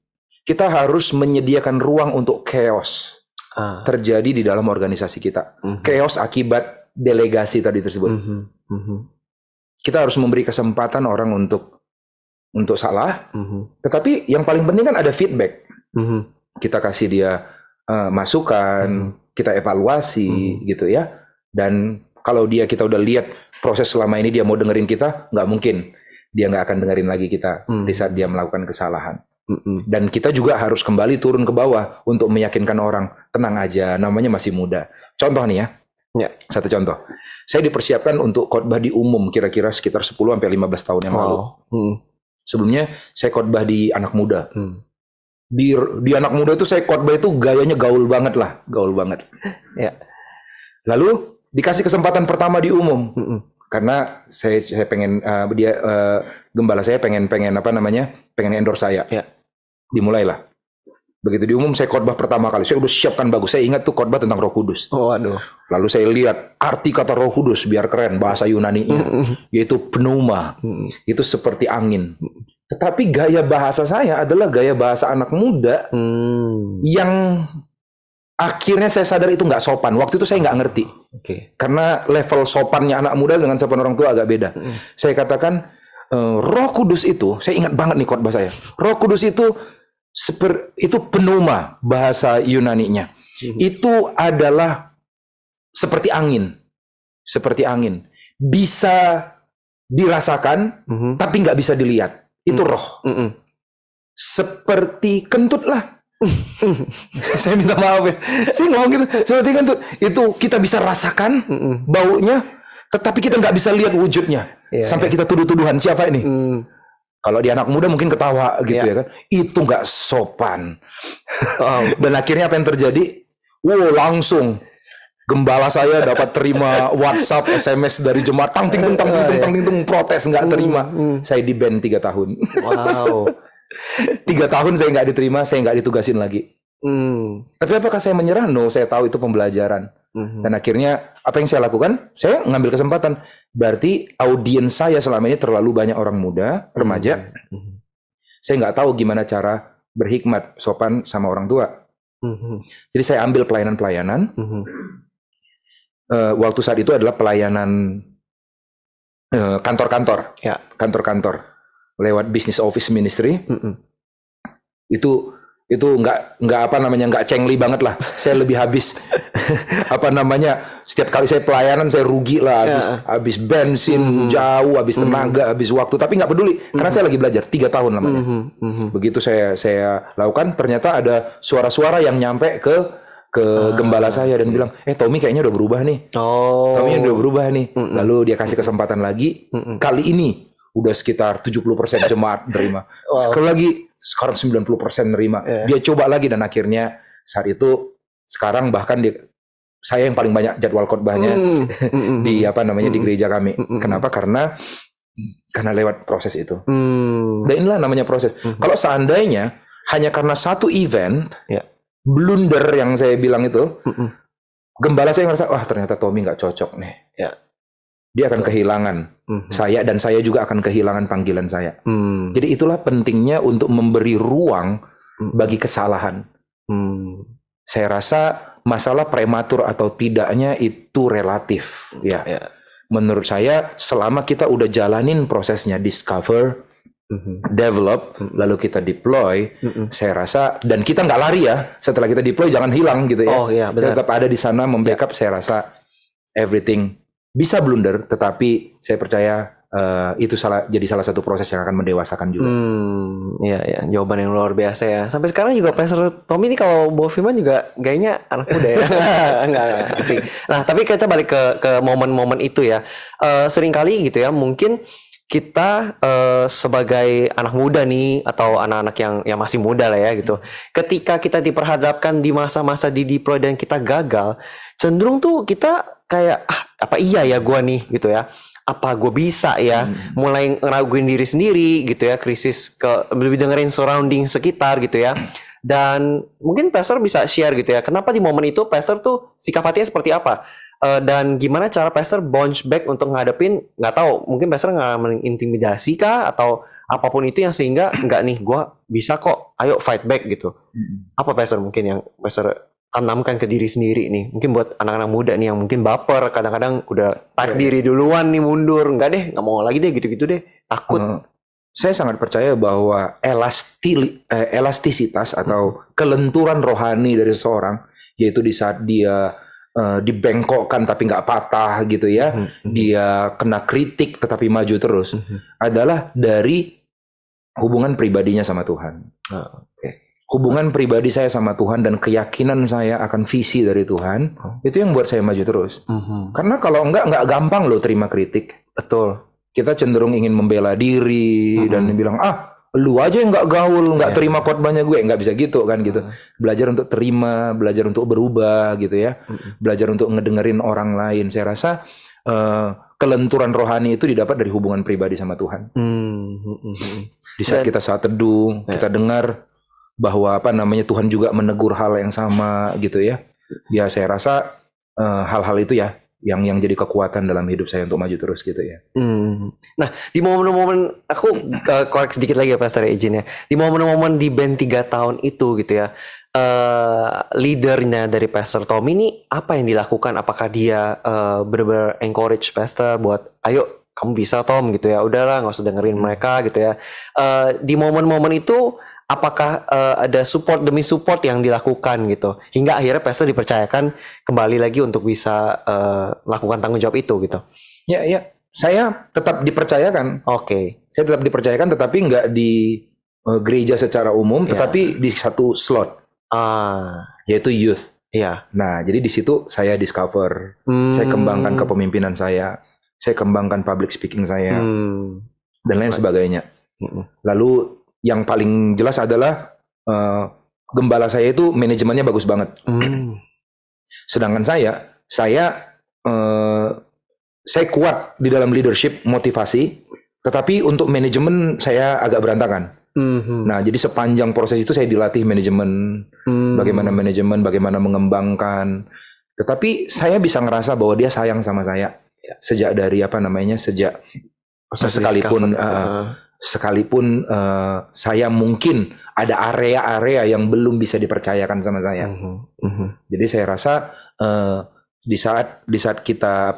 kita harus menyediakan ruang untuk chaos terjadi di dalam organisasi kita. Chaos akibat delegasi tadi tersebut. Kita harus memberi kesempatan orang untuk salah. Tetapi yang paling penting kan ada feedback. Kita kasih dia masukan, kita evaluasi gitu ya. Dan kalau kita udah lihat proses selama ini dia mau dengerin kita, nggak mungkin dia nggak akan dengerin lagi kita di saat dia melakukan kesalahan. Dan kita juga harus kembali turun ke bawah untuk meyakinkan orang, tenang aja, namanya masih muda. Contoh nih ya, satu contoh. Saya dipersiapkan untuk khotbah di umum kira-kira sekitar 10-15 tahun yang lalu. Sebelumnya saya khotbah di anak muda. Di anak muda itu saya khotbah itu gayanya gaul banget lah, gaul banget. Lalu dikasih kesempatan pertama di umum. Karena saya pengen gembala saya pengen endorse saya. Dimulailah. Begitu di umum saya khotbah pertama kali, saya udah siapkan bagus. Saya ingat tuh khotbah tentang Roh Kudus. Lalu saya lihat arti kata Roh Kudus biar keren bahasa Yunani-nya, yaitu pneuma. Itu seperti angin. Tetapi gaya bahasa saya adalah gaya bahasa anak muda yang akhirnya saya sadar itu nggak sopan. Waktu itu saya nggak ngerti. Karena level sopannya anak muda dengan sopan orang tua agak beda. Saya katakan Roh Kudus itu, saya ingat banget nih khotbah saya. Roh Kudus itu pneuma bahasa Yunani-nya. Itu adalah seperti angin. Seperti angin. Bisa dirasakan tapi nggak bisa dilihat. Itu roh. Seperti kentut lah. Saya minta maaf ya. Saya ngomong gitu. Seperti kentut. Itu kita bisa rasakan baunya, tetapi kita nggak bisa lihat wujudnya. Sampai kita tuduh-tuduhan siapa ini. Kalau di anak muda mungkin ketawa gitu ya kan. Itu nggak sopan. Dan akhirnya apa yang terjadi? Langsung gembala saya dapat terima WhatsApp, SMS dari jemaat, tang ting tung protes, nggak terima. Saya di ban 3 tahun. 3 tahun saya nggak diterima, saya nggak ditugasin lagi. Tapi apakah saya menyerah? No, saya tahu itu pembelajaran. Dan akhirnya apa yang saya lakukan? Saya ngambil kesempatan. Berarti audiens saya selama ini terlalu banyak orang muda, remaja. saya nggak tahu gimana cara berhikmat, sopan sama orang tua. Jadi saya ambil pelayanan-pelayanan. Waktu saat itu adalah pelayanan kantor-kantor, kantor-kantor lewat business office ministry. Itu nggak cengli banget lah. Saya lebih habis setiap kali saya pelayanan saya rugi lah, habis bensin jauh, habis tenaga, habis waktu, tapi nggak peduli karena saya lagi belajar 3 tahun lamanya. Begitu saya lakukan, ternyata ada suara-suara yang nyampe ke gembala saya dan bilang, Tommy kayaknya udah berubah nih. Tommy udah berubah nih. Lalu dia kasih kesempatan lagi. Kali ini udah sekitar 70% jemaat nerima. Sekali lagi sekarang 90% nerima. Dia coba lagi dan akhirnya saat itu sekarang bahkan saya yang paling banyak jadwal khotbahnya di di gereja kami. Kenapa? Karena lewat proses itu. Dan inilah namanya proses. Kalau seandainya hanya karena satu event, blunder yang saya bilang itu, gembala saya ngerasa, wah ternyata Tommy nggak cocok nih. Dia akan kehilangan saya, dan saya juga akan kehilangan panggilan saya. Jadi itulah pentingnya untuk memberi ruang bagi kesalahan. Saya rasa masalah prematur atau tidaknya itu relatif. Menurut saya selama kita udah jalanin prosesnya, discover, develop, lalu kita deploy, saya rasa, dan kita nggak lari ya, setelah kita deploy jangan hilang gitu ya. Tetap ada di sana membackup. Saya rasa everything bisa blunder, tetapi saya percaya itu jadi salah satu proses yang akan mendewasakan juga. Jawaban yang luar biasa ya. Sampai sekarang juga Pastor Tommy ini kalau bawa firman juga gayanya anak muda ya. Enggak sih. Nah, tapi kita balik ke momen-momen itu ya. Seringkali gitu ya, mungkin kita sebagai anak muda nih atau anak-anak yang masih muda lah ya gitu. Ketika kita diperhadapkan di masa-masa di deploy dan kita gagal, cenderung tuh kita kayak apa iya ya gua nih gitu ya. Apa gue bisa ya, mulai ngeraguin diri sendiri gitu ya, krisis lebih dengerin surrounding sekitar gitu ya. Dan mungkin Pastor bisa share gitu ya, kenapa di momen itu Pastor tuh sikap hatinya seperti apa, dan gimana cara Pastor bounce back untuk ngadepin, nggak tahu mungkin Pastor ngalamin intimidasi kah atau apapun itu yang sehingga nggak nih gue bisa kok, ayo fight back gitu. Apa Pastor mungkin yang Pastor tanamkan ke diri sendiri nih, mungkin buat anak-anak muda nih yang mungkin baper, kadang-kadang udah tarik diri duluan nih, mundur, nggak deh, nggak mau lagi deh, gitu-gitu deh, takut. Saya sangat percaya bahwa elastisitas atau kelenturan rohani dari seseorang, yaitu di saat dia dibengkokkan tapi nggak patah gitu ya, dia kena kritik tetapi maju terus, adalah dari hubungan pribadinya sama Tuhan. Hubungan pribadi saya sama Tuhan dan keyakinan saya akan visi dari Tuhan, itu yang buat saya maju terus. Karena kalau nggak gampang loh terima kritik. Betul. Kita cenderung ingin membela diri dan bilang, lu aja yang nggak gaul, nggak terima khotbahnya gue, nggak bisa gitu kan gitu. Belajar untuk terima, belajar untuk berubah gitu ya. Belajar untuk ngedengerin orang lain. Saya rasa kelenturan rohani itu didapat dari hubungan pribadi sama Tuhan. Di saat kita saat teduh, kita dengar bahwa Tuhan juga menegur hal yang sama gitu ya. Ya saya rasa hal-hal itu ya yang jadi kekuatan dalam hidup saya untuk maju terus gitu ya. Nah, di momen-momen aku korek sedikit lagi ya Pastor, izin ya. Di momen-momen di band 3 tahun itu gitu ya. Leadernya dari Pastor Tommy ini apa yang dilakukan? Apakah dia benar-benar encourage Pastor buat ayo kamu bisa Tom gitu ya. Udahlah nggak usah dengerin mereka gitu ya. Di momen-momen itu apakah ada support demi support yang dilakukan gitu hingga akhirnya Pastor dipercayakan kembali lagi untuk bisa lakukan tanggung jawab itu gitu? Ya, saya tetap dipercayakan. Saya tetap dipercayakan, tetapi nggak di gereja secara umum, tetapi di satu slot, yaitu youth. Nah, jadi di situ saya discover, saya kembangkan kepemimpinan saya kembangkan public speaking saya, dan lain sebagainya. Lalu yang paling jelas adalah gembala saya itu manajemennya bagus banget. Sedangkan saya kuat di dalam leadership, motivasi, tetapi untuk manajemen saya agak berantakan. Nah, jadi sepanjang proses itu saya dilatih manajemen, bagaimana mengembangkan. Tetapi saya bisa ngerasa bahwa dia sayang sama saya sejak dari sejak sekalipun sekalipun saya mungkin ada area-area yang belum bisa dipercayakan sama saya. Jadi saya rasa di saat kita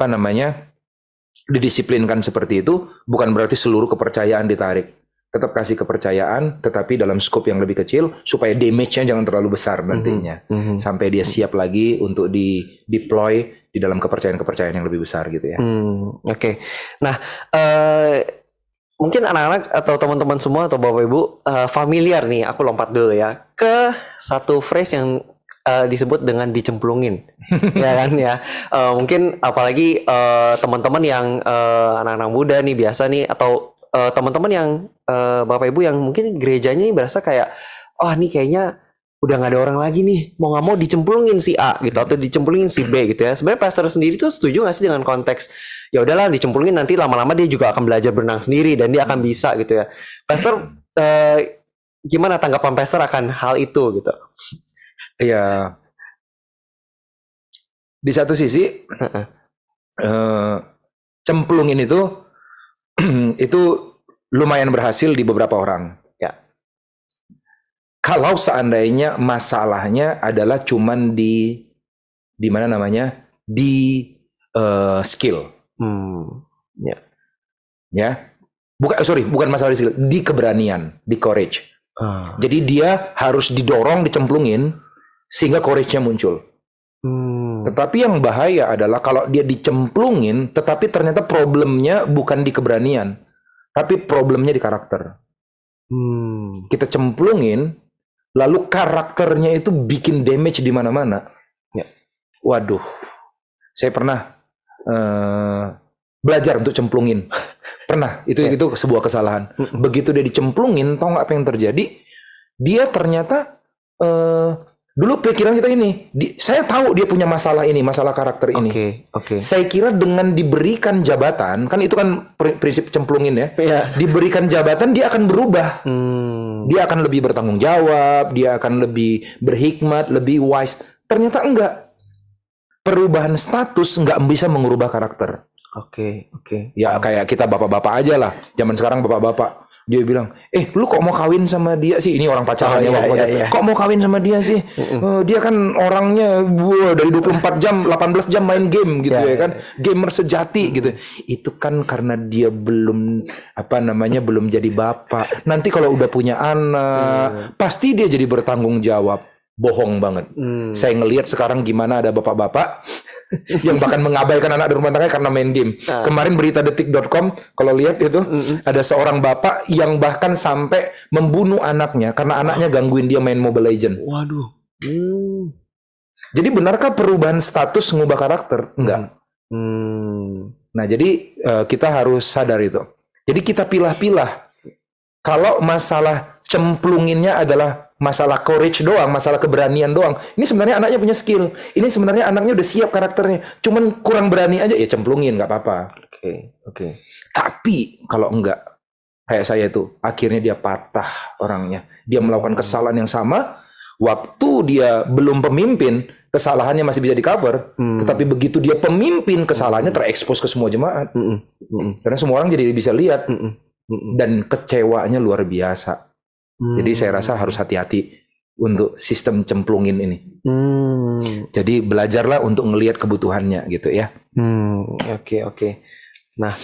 didisiplinkan seperti itu, bukan berarti seluruh kepercayaan ditarik. Tetap kasih kepercayaan, tetapi dalam skop yang lebih kecil supaya damage-nya jangan terlalu besar nantinya. Sampai dia siap lagi untuk di-deploy di dalam kepercayaan-kepercayaan yang lebih besar gitu ya. Oke. Nah, mungkin anak-anak atau teman-teman semua atau Bapak Ibu familiar nih, aku lompat dulu ya ke satu phrase yang disebut dengan dicemplungin. Ya kan ya. Mungkin apalagi teman-teman yang anak-anak muda nih biasa nih, atau teman-teman yang Bapak Ibu yang mungkin gerejanya nih berasa kayak, oh nih kayaknya udah nggak ada orang lagi nih, mau nggak mau dicemplungin si A gitu atau dicemplungin si B gitu ya. Sebenarnya pastor sendiri tuh setuju nggak sih dengan konteks ya udahlah dicemplungin, nanti lama-lama dia juga akan belajar berenang sendiri dan dia akan bisa gitu ya. Pastor gimana tanggapan pastor akan hal itu gitu? Ya, di satu sisi cemplungin itu lumayan berhasil di beberapa orang. Ya. Kalau seandainya masalahnya adalah cuman di mana namanya di skill. Ya. Ya, bukan masalah di skill, di keberanian, di courage. Jadi dia harus didorong, dicemplungin sehingga courage-nya muncul. Tetapi yang bahaya adalah kalau dia dicemplungin, tetapi ternyata problemnya bukan di keberanian, tapi problemnya di karakter. Kita cemplungin, lalu karakternya itu bikin damage di mana-mana. Ya. Waduh, saya pernah belajar untuk cemplungin. Pernah, itu sebuah kesalahan. Begitu dia dicemplungin, tahu nggak apa yang terjadi? Dia ternyata dulu pikiran kita ini, saya tahu dia punya masalah ini, masalah karakter ini. Saya kira dengan diberikan jabatan, kan itu kan prinsip cemplungin ya. Diberikan jabatan dia akan berubah. Dia akan lebih bertanggung jawab, dia akan lebih berhikmat, lebih wise. Ternyata enggak. Perubahan status enggak bisa mengubah karakter. Ya kayak kita bapak-bapak aja lah. Zaman sekarang bapak-bapak. Dia bilang, lu kok mau kawin sama dia sih? Ini orang pacaran ya. Kok mau kawin sama dia sih? Dia kan orangnya dari 24 jam, 18 jam main game gitu ya kan. Gamer sejati gitu. Itu kan karena dia belum belum jadi bapak. Nanti kalau udah punya anak, pasti dia jadi bertanggung jawab. Bohong banget. Saya ngelihat sekarang gimana ada bapak-bapak yang bahkan mengabaikan anak di rumah tangga karena main game. Kemarin berita detik.com kalau lihat itu ada seorang bapak yang bahkan sampai membunuh anaknya karena anaknya gangguin dia main Mobile Legend. Waduh. Jadi benarkah perubahan status mengubah karakter? Enggak. Nah, jadi kita harus sadar itu. Jadi kita pilah-pilah. Kalau masalah cemplunginnya adalah masalah courage doang, masalah keberanian doang. Ini sebenarnya anaknya punya skill. Ini sebenarnya anaknya udah siap karakternya. Cuman kurang berani aja, ya cemplungin, nggak apa-apa. Oke. Tapi kalau enggak, kayak saya tuh, akhirnya dia patah orangnya. Dia melakukan kesalahan yang sama. Waktu dia belum pemimpin, kesalahannya masih bisa di-cover. Tetapi begitu dia pemimpin, kesalahannya terekspos ke semua jemaat. Karena semua orang jadi bisa lihat. Dan kecewanya luar biasa. Jadi saya rasa harus hati-hati untuk sistem cemplungin ini. Jadi belajarlah untuk ngelihat kebutuhannya gitu ya. Oke. Nah,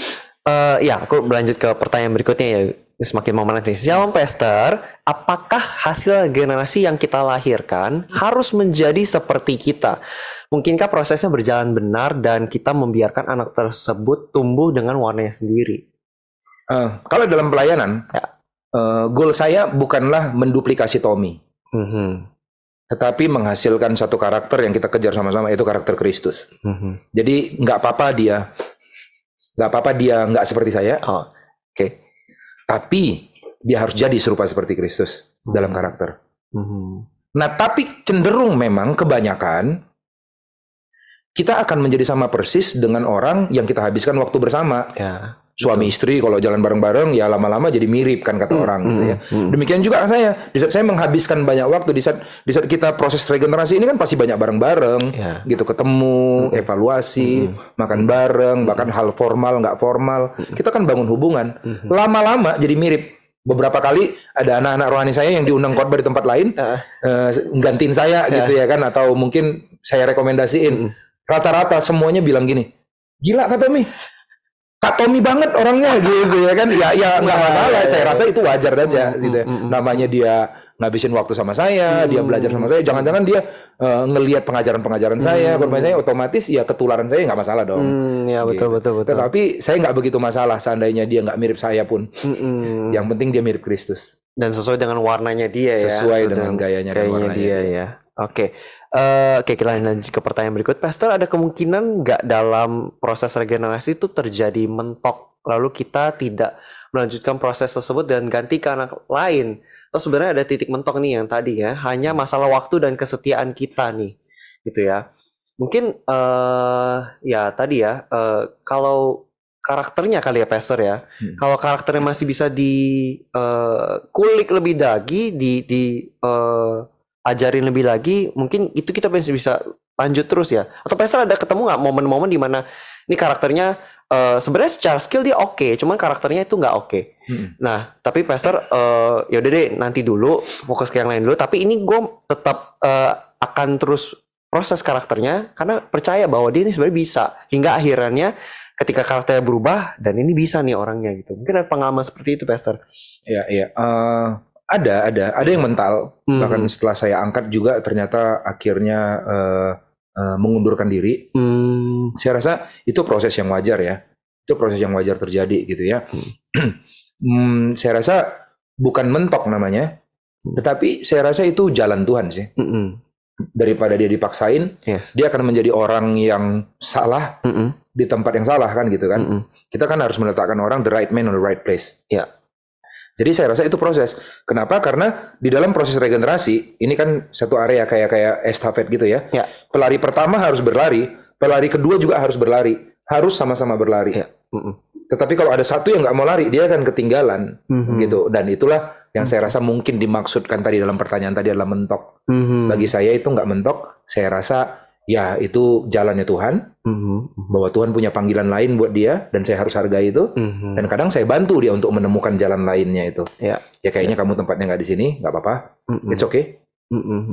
ya aku berlanjut ke pertanyaan berikutnya ya. Semakin mau nih. Shalom Pastor, apakah hasil generasi yang kita lahirkan harus menjadi seperti kita? Mungkinkah prosesnya berjalan benar dan kita membiarkan anak tersebut tumbuh dengan warnanya sendiri? Kalau dalam pelayanan, goal saya bukanlah menduplikasi Tommy, tetapi menghasilkan satu karakter yang kita kejar sama-sama, yaitu karakter Kristus. Jadi nggak apa-apa dia nggak seperti saya, tapi dia harus jadi serupa seperti Kristus dalam karakter. Nah, tapi cenderung memang kebanyakan kita akan menjadi sama persis dengan orang yang kita habiskan waktu bersama. Suami istri kalau jalan bareng-bareng ya lama-lama jadi mirip kan kata orang gitu ya. Demikian juga saya. Di saat saya menghabiskan banyak waktu di saat kita proses regenerasi ini kan pasti banyak bareng-bareng gitu, ketemu, evaluasi, makan bareng, bahkan hal formal nggak formal. Kita kan bangun hubungan. Lama-lama jadi mirip. Beberapa kali ada anak-anak rohani saya yang diundang khotbah di tempat lain, gantiin saya gitu ya kan, atau mungkin saya rekomendasiin. Rata-rata semuanya bilang gini, gila Kak Tommy. Kak Tommy banget orangnya gitu ya kan. Ya nggak masalah, saya rasa itu wajar aja gitu ya. Namanya dia ngabisin waktu sama saya, dia belajar sama saya. Jangan-jangan dia ngelihat pengajaran-pengajaran saya, bermain saya, otomatis ya ketularan saya nggak masalah dong. Ya betul. Tetapi saya nggak begitu masalah seandainya dia nggak mirip saya pun. Yang penting dia mirip Kristus. Dan sesuai dengan warnanya dia ya. Sesuai dengan gayanya dan warnanya dia ya. Oke. Oke, kita lanjut ke pertanyaan berikut. Pastor, ada kemungkinan nggak dalam proses regenerasi itu terjadi mentok, lalu kita tidak melanjutkan proses tersebut dan ganti ke anak lain? Atau sebenarnya ada titik mentok nih yang tadi ya, hanya masalah waktu dan kesetiaan kita nih, gitu ya. Mungkin ya tadi ya, kalau karakternya kali ya Pastor ya, kalau karakternya masih bisa dikulik lebih lagi, ajarin lebih lagi, mungkin itu kita masih bisa lanjut terus ya. Atau Pastor ada ketemu nggak momen-momen di mana ini karakternya sebenarnya secara skill dia oke, cuman karakternya itu nggak oke. Nah, tapi Pastor yaudah deh nanti dulu fokus ke yang lain dulu. Tapi ini gue tetap akan terus proses karakternya karena percaya bahwa dia ini sebenarnya bisa, hingga akhirnya ketika karakternya berubah dan ini bisa nih orangnya gitu. Mungkin ada pengalaman seperti itu Pastor. Iya. Ada yang mental. Bahkan setelah saya angkat juga ternyata akhirnya mengundurkan diri. Saya rasa itu proses yang wajar ya. Itu proses yang wajar terjadi gitu ya. Saya rasa bukan mentok namanya, tetapi saya rasa itu jalan Tuhan sih. Daripada dia dipaksain, dia akan menjadi orang yang salah di tempat yang salah kan gitu kan. Kita kan harus meletakkan orang the right man on the right place. Jadi saya rasa itu proses. Kenapa? Karena di dalam proses regenerasi ini kan satu area kayak estafet gitu ya. Pelari pertama harus berlari, pelari kedua juga harus berlari, harus sama-sama berlari. Tetapi kalau ada satu yang nggak mau lari, dia akan ketinggalan gitu. Dan itulah yang saya rasa mungkin dimaksudkan tadi dalam pertanyaan tadi adalah mentok. Bagi saya itu nggak mentok. Saya rasa ya itu jalannya Tuhan, bahwa Tuhan punya panggilan lain buat dia dan saya harus hargai itu. Dan kadang saya bantu dia untuk menemukan jalan lainnya itu. Ya kayaknya kamu tempatnya nggak di sini, nggak apa-apa, it's okay.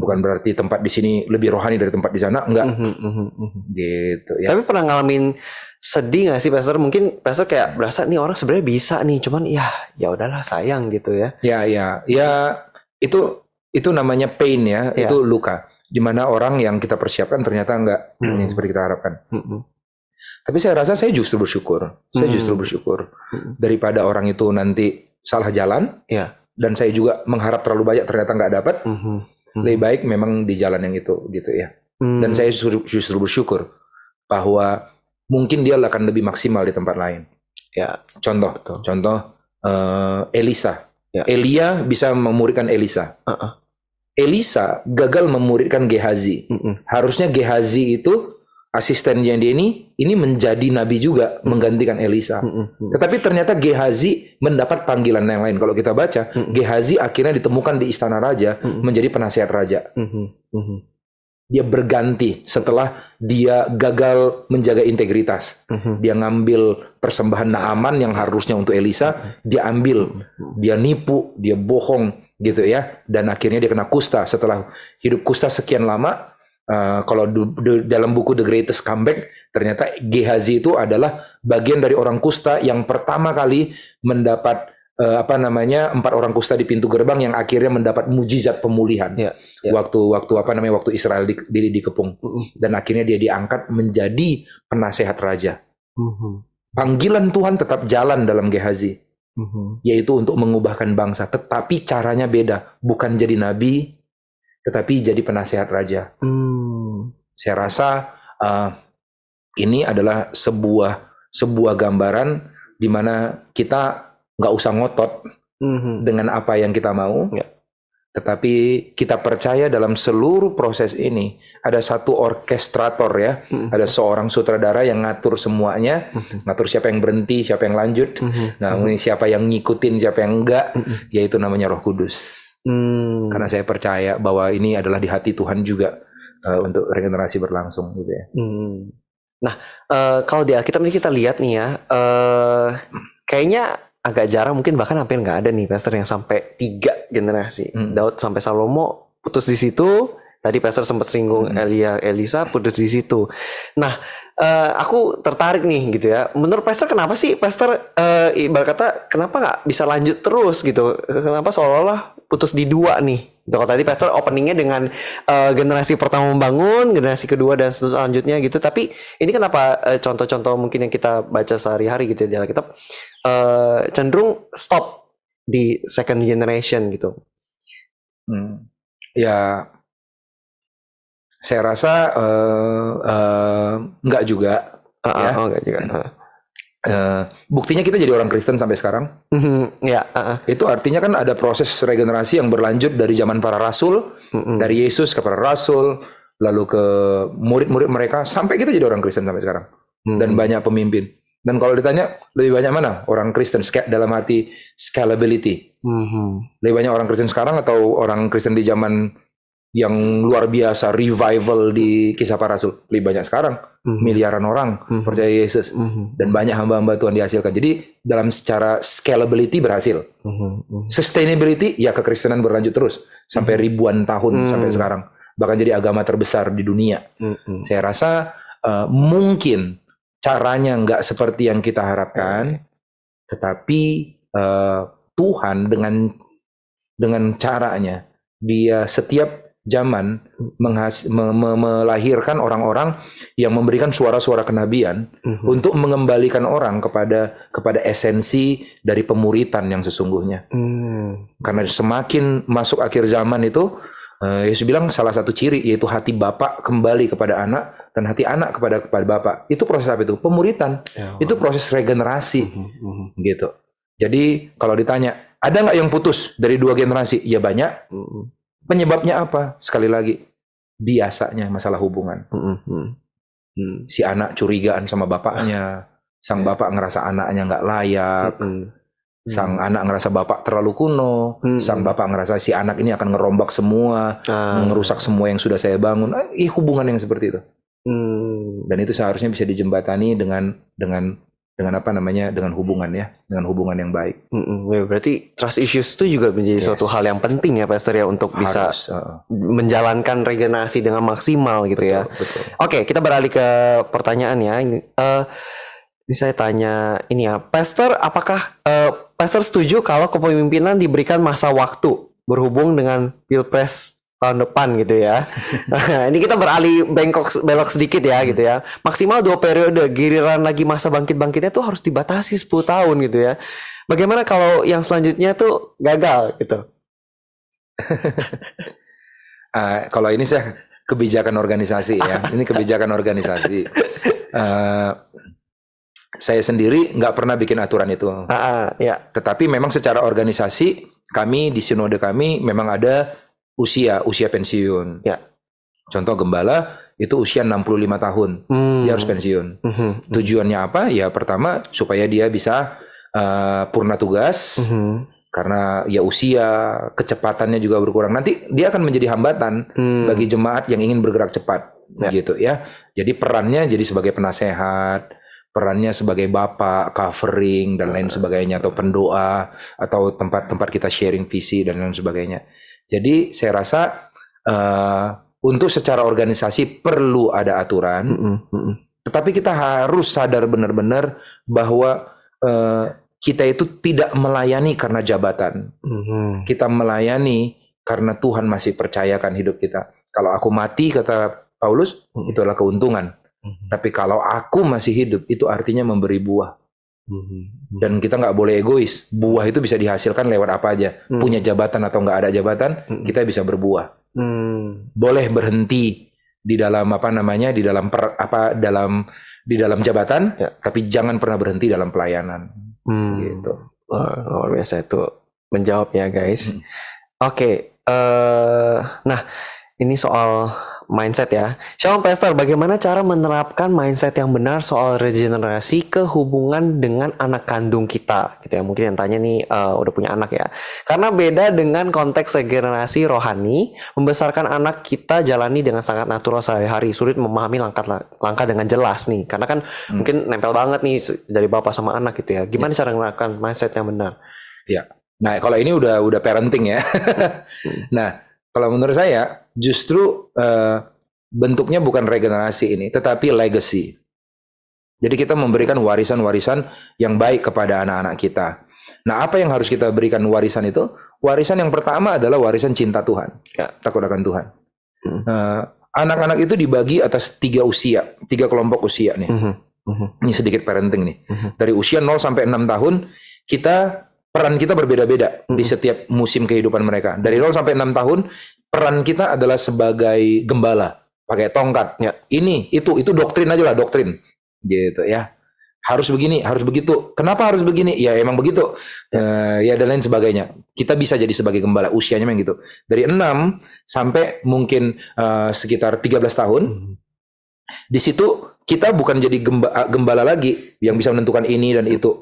Bukan berarti tempat di sini lebih rohani dari tempat di sana, enggak. Gitu ya. Tapi pernah ngalamin sedih nggak sih Pastor? Mungkin Pastor kayak berasa nih orang sebenarnya bisa nih, cuman ya udahlah sayang gitu ya. Ya itu namanya pain ya, itu luka. Di mana orang yang kita persiapkan ternyata enggak yang seperti kita harapkan. Tapi saya rasa saya justru bersyukur. Saya justru bersyukur daripada orang itu nanti salah jalan. Dan saya juga mengharap terlalu banyak ternyata nggak dapat. Lebih baik memang di jalan yang itu gitu ya. Dan saya justru bersyukur bahwa mungkin dia akan lebih maksimal di tempat lain. Contoh Elisa. Elia bisa memuridkan Elisa. Elisa gagal memuridkan Gehazi. Harusnya Gehazi itu asistennya dia ini menjadi nabi juga, menggantikan Elisa. Tetapi ternyata Gehazi mendapat panggilan yang lain. Kalau kita baca, Gehazi akhirnya ditemukan di istana raja, menjadi penasihat raja. Dia berganti setelah dia gagal menjaga integritas. Dia ngambil persembahan Naaman yang harusnya untuk Elisa, dia ambil, dia nipu, dia bohong gitu ya, dan akhirnya dia kena kusta. Setelah hidup kusta sekian lama, kalau dalam buku The Greatest Comeback, ternyata Gehazi itu adalah bagian dari orang kusta yang pertama kali mendapat 4 orang kusta di pintu gerbang yang akhirnya mendapat mujizat pemulihan. Waktu Israel dikepung, dan akhirnya dia diangkat menjadi penasehat raja. Panggilan Tuhan tetap jalan dalam Gehazi, yaitu untuk mengubahkan bangsa, tetapi caranya beda, bukan jadi nabi, tetapi jadi penasehat raja. Saya rasa ini adalah sebuah gambaran di mana kita nggak usah ngotot dengan apa yang kita mau, Tetapi kita percaya dalam seluruh proses ini ada satu orkestrator ya, ada seorang sutradara yang ngatur semuanya, ngatur siapa yang berhenti, siapa yang lanjut, nah ini siapa yang ngikutin, siapa yang enggak, yaitu namanya Roh Kudus. Karena saya percaya bahwa ini adalah di hati Tuhan juga untuk regenerasi berlangsung gitu ya. Nah, kalau di Alkitab ini kita lihat nih ya, kayaknya agak jarang, mungkin bahkan hampir nggak ada nih pastor yang sampai 3 generasi. Daud sampai Salomo putus di situ. Tadi pastor sempat singgung Elisa putus di situ. Nah, aku tertarik nih gitu ya. Menurut pastor kenapa sih pastor ibarat kata kenapa nggak bisa lanjut terus gitu? Kenapa seolah-olah putus di 2 nih? Kalau tadi pastor openingnya dengan generasi pertama membangun, generasi kedua dan selanjutnya gitu. Tapi ini kenapa contoh-contoh mungkin yang kita baca sehari-hari gitu di Alkitab cenderung stop di second generation gitu? Ya, saya rasa enggak juga. Enggak juga. Buktinya kita jadi orang Kristen sampai sekarang. Itu artinya kan ada proses regenerasi yang berlanjut dari zaman para rasul, dari Yesus ke para rasul, lalu ke murid-murid mereka, sampai kita jadi orang Kristen sampai sekarang. Dan banyak pemimpin. Dan kalau ditanya lebih banyak mana orang Kristen dalam arti scalability? Lebih banyak orang Kristen sekarang atau orang Kristen di zaman yang luar biasa revival di Kisah Para Rasul? Lebih banyak sekarang. Miliaran orang percaya Yesus dan banyak hamba-hamba Tuhan dihasilkan. Jadi dalam secara scalability berhasil. Sustainability ya kekristenan berlanjut terus sampai ribuan tahun sampai sekarang. Bahkan jadi agama terbesar di dunia. Saya rasa mungkin caranya nggak seperti yang kita harapkan, tetapi Tuhan dengan caranya dia setiap zaman melahirkan orang-orang yang memberikan suara-suara kenabian untuk mengembalikan orang kepada esensi dari pemuritan yang sesungguhnya. Karena semakin masuk akhir zaman itu, Yesus bilang salah satu ciri yaitu hati Bapa kembali kepada anak dan hati anak kepada Bapa. Itu proses apa itu? Pemuritan. Itu proses regenerasi. Gitu. Jadi kalau ditanya, ada nggak yang putus dari 2 generasi? Ya banyak. Penyebabnya apa? Sekali lagi, biasanya masalah hubungan. Si anak curigaan sama bapaknya, sang bapak ngerasa anaknya nggak layak, sang anak ngerasa bapak terlalu kuno, sang bapak ngerasa si anak ini akan ngerombak semua, ngerusak semua yang sudah saya bangun. Hubungan yang seperti itu. Dan itu seharusnya bisa dijembatani dengan apa namanya, dengan hubungan ya, dengan hubungan yang baik. Berarti trust issues itu juga menjadi suatu hal yang penting ya Pastor ya untuk bisa menjalankan regenerasi dengan maksimal gitu ya. Oke, kita beralih ke pertanyaan ya. Ini saya tanya ini ya, Pastor, apakah Pastor setuju kalau kepemimpinan diberikan masa waktu berhubung dengan Pilpres tahun depan gitu ya? Nah, ini kita beralih belok sedikit ya gitu ya. Maksimal 2 periode, giliran lagi masa bangkit-bangkitnya tuh harus dibatasi 10 tahun gitu ya. Bagaimana kalau yang selanjutnya tuh gagal gitu? Kalau ini saya kebijakan organisasi ya. Ini kebijakan organisasi. Saya sendiri nggak pernah bikin aturan itu. Ya. Tetapi memang secara organisasi kami di sinode kami memang ada usia pensiun. Ya. Contoh gembala itu usia 65 tahun. Dia harus pensiun. Tujuannya apa? Ya pertama supaya dia bisa purna tugas. Karena ya usia, kecepatannya juga berkurang. Nanti dia akan menjadi hambatan bagi jemaat yang ingin bergerak cepat. Gitu ya. Jadi perannya jadi sebagai penasehat, perannya sebagai bapak, covering dan lain sebagainya, atau pendoa, atau tempat-tempat kita sharing visi dan lain sebagainya. Jadi saya rasa untuk secara organisasi perlu ada aturan, tetapi kita harus sadar benar-benar bahwa kita itu tidak melayani karena jabatan. Kita melayani karena Tuhan masih percayakan hidup kita. Kalau aku mati, kata Paulus, itu adalah keuntungan. Tapi kalau aku masih hidup, itu artinya memberi buah. Dan kita nggak boleh egois. Buah itu bisa dihasilkan lewat apa aja. Punya jabatan atau nggak ada jabatan, kita bisa berbuah. Boleh berhenti di dalam apa namanya, di dalam jabatan, tapi jangan pernah berhenti dalam pelayanan. Gitu. Luar biasa itu menjawabnya guys. Oke. Nah, ini soal mindset ya. Shalom Pastor, bagaimana cara menerapkan mindset yang benar soal regenerasi ke hubungan dengan anak kandung kita? Gitu ya. Mungkin yang tanya nih udah punya anak ya. Karena beda dengan konteks regenerasi rohani, membesarkan anak kita jalani dengan sangat natural sehari-hari, sulit memahami langkah dengan jelas nih. Karena kan mungkin nempel banget nih dari bapak sama anak gitu ya. Gimana cara menerapkan mindset yang benar? Ya. Nah, kalau ini udah parenting ya. Nah, kalau menurut saya justru bentuknya bukan regenerasi ini, tetapi legacy. Jadi kita memberikan warisan-warisan yang baik kepada anak-anak kita. Nah, apa yang harus kita berikan warisan itu? Warisan yang pertama adalah warisan cinta Tuhan, takut akan Tuhan. Anak-anak itu dibagi atas 3 kelompok usia nih. Ini sedikit parenting nih. Dari usia 0 sampai 6 tahun, peran kita berbeda-beda di setiap musim kehidupan mereka. Dari 0 sampai 6 tahun, peran kita adalah sebagai gembala, pakai tongkat. Ya. Itu doktrin aja lah, doktrin. Gitu ya. Harus begini, harus begitu. Kenapa harus begini? Ya emang begitu. Ya dan lain sebagainya. Kita bisa jadi sebagai gembala, usianya memang gitu. Dari 6 sampai mungkin sekitar 13 tahun. Di situ kita bukan jadi gembala lagi yang bisa menentukan ini dan itu.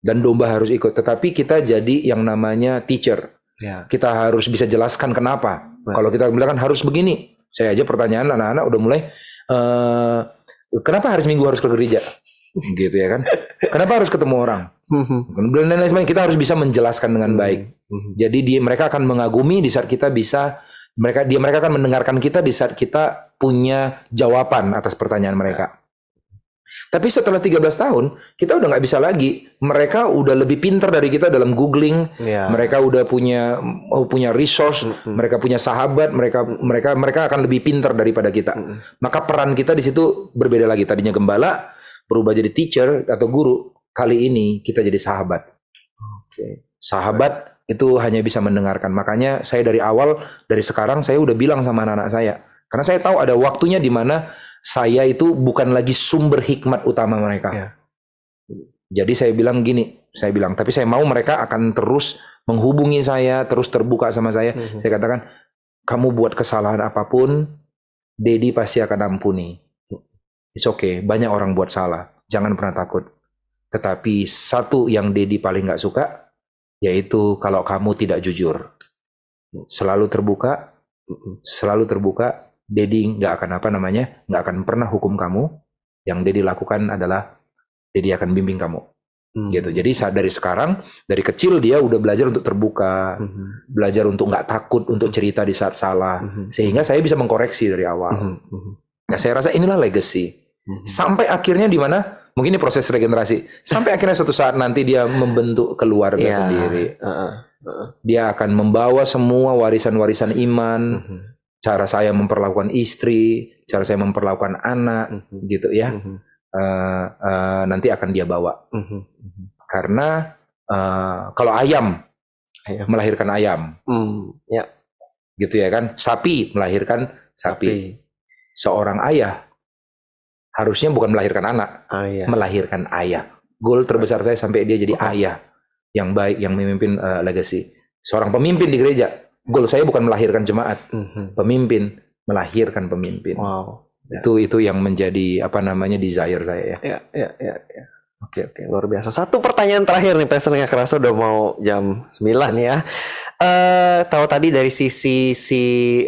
Dan domba harus ikut, tetapi kita jadi yang namanya teacher. Ya. Kita harus bisa jelaskan kenapa. Kalau kita bilang kan harus begini, saya aja pertanyaan anak-anak udah mulai, kenapa hari Minggu harus ke gereja, gitu ya kan? Kenapa harus ketemu orang? Dan lain sebagainya. Kita harus bisa menjelaskan dengan baik. Jadi mereka akan mengagumi di saat kita bisa, mereka akan mendengarkan kita di saat kita punya jawaban atas pertanyaan mereka. Tapi setelah 13 tahun, kita udah nggak bisa lagi. Mereka udah lebih pintar dari kita dalam googling. Mereka udah punya resource, mereka punya sahabat, mereka akan lebih pintar daripada kita. Maka peran kita di situ berbeda lagi. Tadinya gembala, berubah jadi teacher atau guru. Kali ini kita jadi sahabat. Sahabat itu hanya bisa mendengarkan. Makanya saya dari sekarang saya udah bilang sama anak-anak saya. Karena saya tahu ada waktunya di mana saya itu bukan lagi sumber hikmat utama mereka. Jadi saya bilang gini, tapi saya mau mereka akan terus menghubungi saya, terus terbuka sama saya. Saya katakan, kamu buat kesalahan apapun, Daddy pasti akan ampuni. It's okay, banyak orang buat salah, jangan pernah takut. Tetapi satu yang Daddy paling gak suka, yaitu kalau kamu tidak jujur. Selalu terbuka, Daddy nggak akan pernah hukum kamu. Yang Daddy lakukan adalah Daddy akan bimbing kamu. Gitu. Jadi dari sekarang, dari kecil dia udah belajar untuk terbuka, belajar untuk nggak takut untuk cerita di saat salah, sehingga saya bisa mengkoreksi dari awal. Nah, saya rasa inilah legacy. Sampai akhirnya di mana? Mungkin ini proses regenerasi. Sampai akhirnya suatu saat nanti dia membentuk keluarga sendiri. Dia akan membawa semua warisan-warisan iman. Cara saya memperlakukan istri, cara saya memperlakukan anak, gitu ya. Nanti akan dia bawa. Karena kalau ayam melahirkan ayam, gitu ya kan. Sapi melahirkan sapi. Seorang ayah harusnya bukan melahirkan anak, melahirkan ayah. Goal terbesar saya sampai dia jadi ayah yang baik, yang memimpin legacy. Seorang pemimpin di gereja. Goal saya bukan melahirkan jemaat, pemimpin, melahirkan pemimpin. Wow. Itu yang menjadi desire saya ya. Oke, luar biasa. Satu pertanyaan terakhir nih, Pastor, nggak kerasa udah mau jam 9 ya. Tahu tadi dari sisi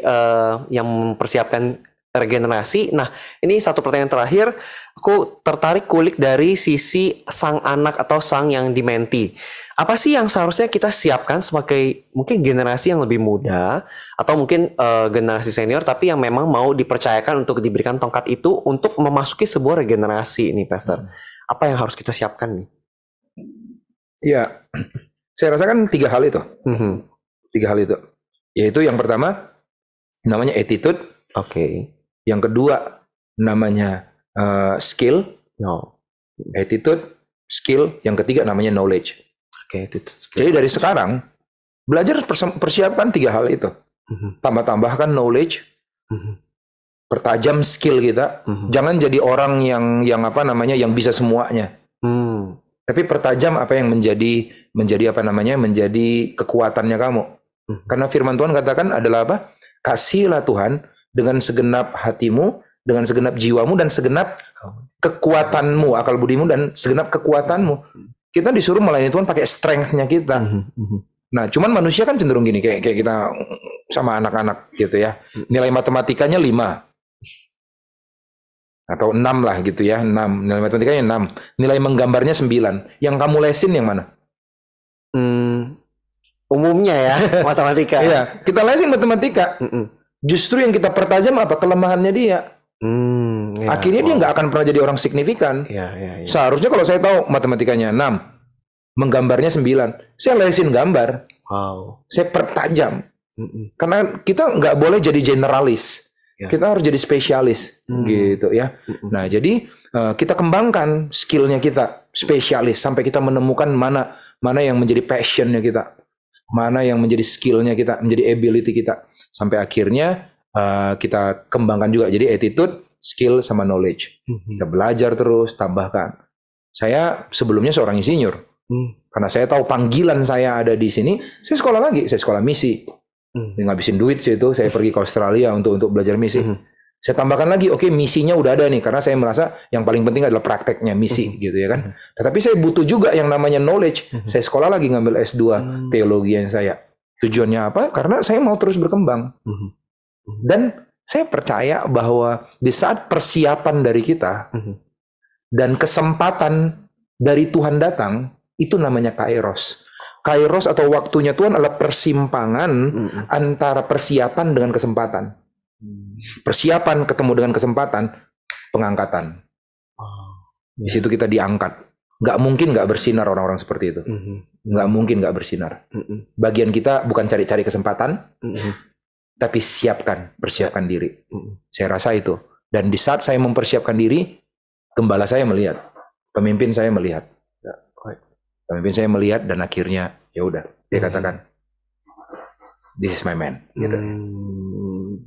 yang mempersiapkan regenerasi. Nah, ini satu pertanyaan terakhir. Aku tertarik kulik dari sisi sang anak atau sang yang dimenti. Apa sih yang seharusnya kita siapkan sebagai mungkin generasi yang lebih muda atau mungkin generasi senior tapi yang memang mau dipercayakan untuk diberikan tongkat itu untuk memasuki sebuah regenerasi ini, Pastor. Apa yang harus kita siapkan nih? Ya, saya rasakan 3 hal itu. 3 hal itu. Yaitu yang pertama namanya attitude. Yang kedua namanya skill. Attitude, skill. Yang ketiga namanya knowledge. Jadi dari sekarang belajar persiapkan 3 hal itu. Tambahkan knowledge, pertajam skill kita. Jangan jadi orang yang bisa semuanya. Tapi pertajam apa yang menjadi kekuatannya kamu. Karena firman Tuhan katakan adalah apa? Kasihilah Tuhan dengan segenap hatimu, dengan segenap jiwamu, dan segenap kekuatanmu, akal budimu, dan segenap kekuatanmu. Kita disuruh melayani Tuhan pakai strength-nya kita. Nah, cuman manusia kan cenderung gini, kayak kita sama anak-anak gitu ya. Nilai matematikanya 5. Atau 6 lah gitu ya, 6. Nilai matematikanya 6. Nilai menggambarnya 9. Yang kamu lesin yang mana? Umumnya ya, matematika. Iya, kita lesin matematika. Justru yang kita pertajam apa? Kelemahannya dia. Ya, Akhirnya dia nggak akan pernah jadi orang signifikan. Ya. Seharusnya kalau saya tahu matematikanya 6, menggambarnya 9, saya lesin gambar. Wow. Saya pertajam. Karena kita nggak boleh jadi generalis. Kita harus jadi spesialis gitu ya. Nah, jadi kita kembangkan skillnya kita spesialis sampai kita menemukan mana yang menjadi passionnya kita, mana yang menjadi skillnya kita, menjadi ability kita, sampai akhirnya kita kembangkan juga jadi attitude, skill sama knowledge. Kita belajar terus, tambahkan. Saya sebelumnya seorang insinyur, karena saya tahu panggilan saya ada di sini. Saya sekolah lagi, saya sekolah misi. Ngabisin duit situ, saya pergi ke Australia untuk belajar misi. Saya tambahkan lagi, oke, misinya udah ada nih, karena saya merasa yang paling penting adalah prakteknya misi, gitu ya kan. Tetapi saya butuh juga yang namanya knowledge. Saya sekolah lagi ngambil S2 teologi yang saya. Tujuannya apa? Karena saya mau terus berkembang. Dan saya percaya bahwa di saat persiapan dari kita dan kesempatan dari Tuhan datang, itu namanya kairos. Kairos atau waktunya Tuhan adalah persimpangan antara persiapan dengan kesempatan. Persiapan ketemu dengan kesempatan, pengangkatan. Di situ kita diangkat. Nggak mungkin nggak bersinar orang-orang seperti itu. Nggak mungkin nggak bersinar. Bagian kita bukan cari-cari kesempatan, tapi persiapkan diri. Saya rasa itu. Dan di saat saya mempersiapkan diri, gembala saya melihat, pemimpin saya melihat. Pemimpin saya melihat dan akhirnya ya udah dia katakan, this is my man. Gitu.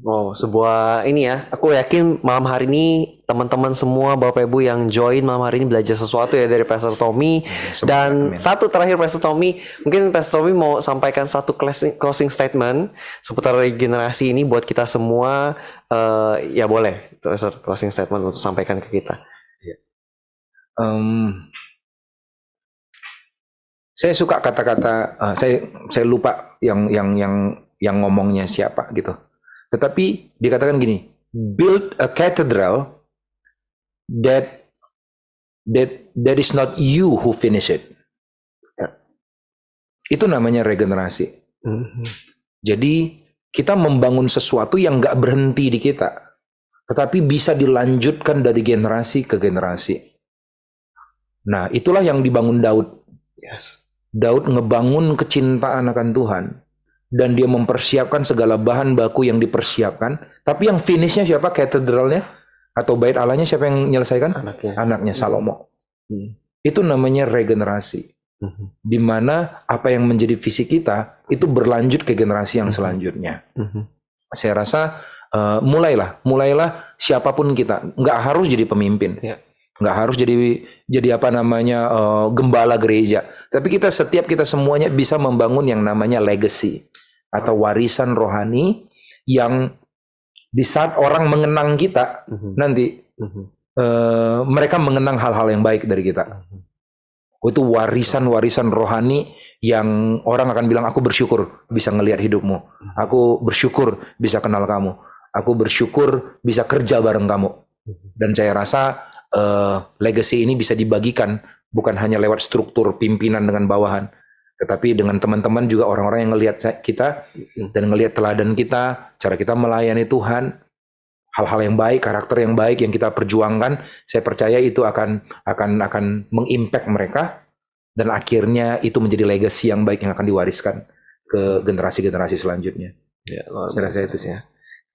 Oh, sebuah ini ya. Aku yakin malam hari ini teman-teman semua Bapak Ibu yang join malam hari ini belajar sesuatu ya dari Pastor Tommy. Dan satu terakhir Pastor Tommy, mungkin Pastor Tommy mau sampaikan satu closing statement seputar regenerasi ini buat kita semua. Ya boleh, Pastor, closing statement untuk sampaikan ke kita. Saya suka kata-kata, saya lupa yang ngomongnya siapa gitu. Tetapi dikatakan gini, build a cathedral that is not you who finish it. Itu namanya regenerasi. Jadi kita membangun sesuatu yang nggak berhenti di kita, tetapi bisa dilanjutkan dari generasi ke generasi. Nah, itulah yang dibangun Daud. Daud ngebangun kecintaan akan Tuhan dan dia mempersiapkan segala bahan baku yang dipersiapkan, tapi yang finishnya siapa? Katedralnya atau bait Allahnya siapa yang menyelesaikan? Anaknya Salomo. Itu namanya regenerasi, di mana apa yang menjadi visi kita itu berlanjut ke generasi yang selanjutnya. Saya rasa mulailah siapapun kita, nggak harus jadi pemimpin. Nggak harus jadi apa namanya gembala gereja, tapi setiap kita semuanya bisa membangun yang namanya legacy atau warisan rohani yang di saat orang mengenang kita nanti mereka mengenang hal-hal yang baik dari kita. Itu warisan rohani yang orang akan bilang, aku bersyukur bisa ngelihat hidupmu, aku bersyukur bisa kenal kamu, aku bersyukur bisa kerja bareng kamu. Dan saya rasa legacy ini bisa dibagikan bukan hanya lewat struktur pimpinan dengan bawahan, tetapi dengan teman-teman juga, orang-orang yang ngelihat kita dan ngelihat teladan kita, cara kita melayani Tuhan, hal-hal yang baik, karakter yang baik yang kita perjuangkan. Saya percaya itu akan mengimpact mereka dan akhirnya itu menjadi legacy yang baik yang akan diwariskan ke generasi-generasi selanjutnya. Ya, saya rasa itu sih ya.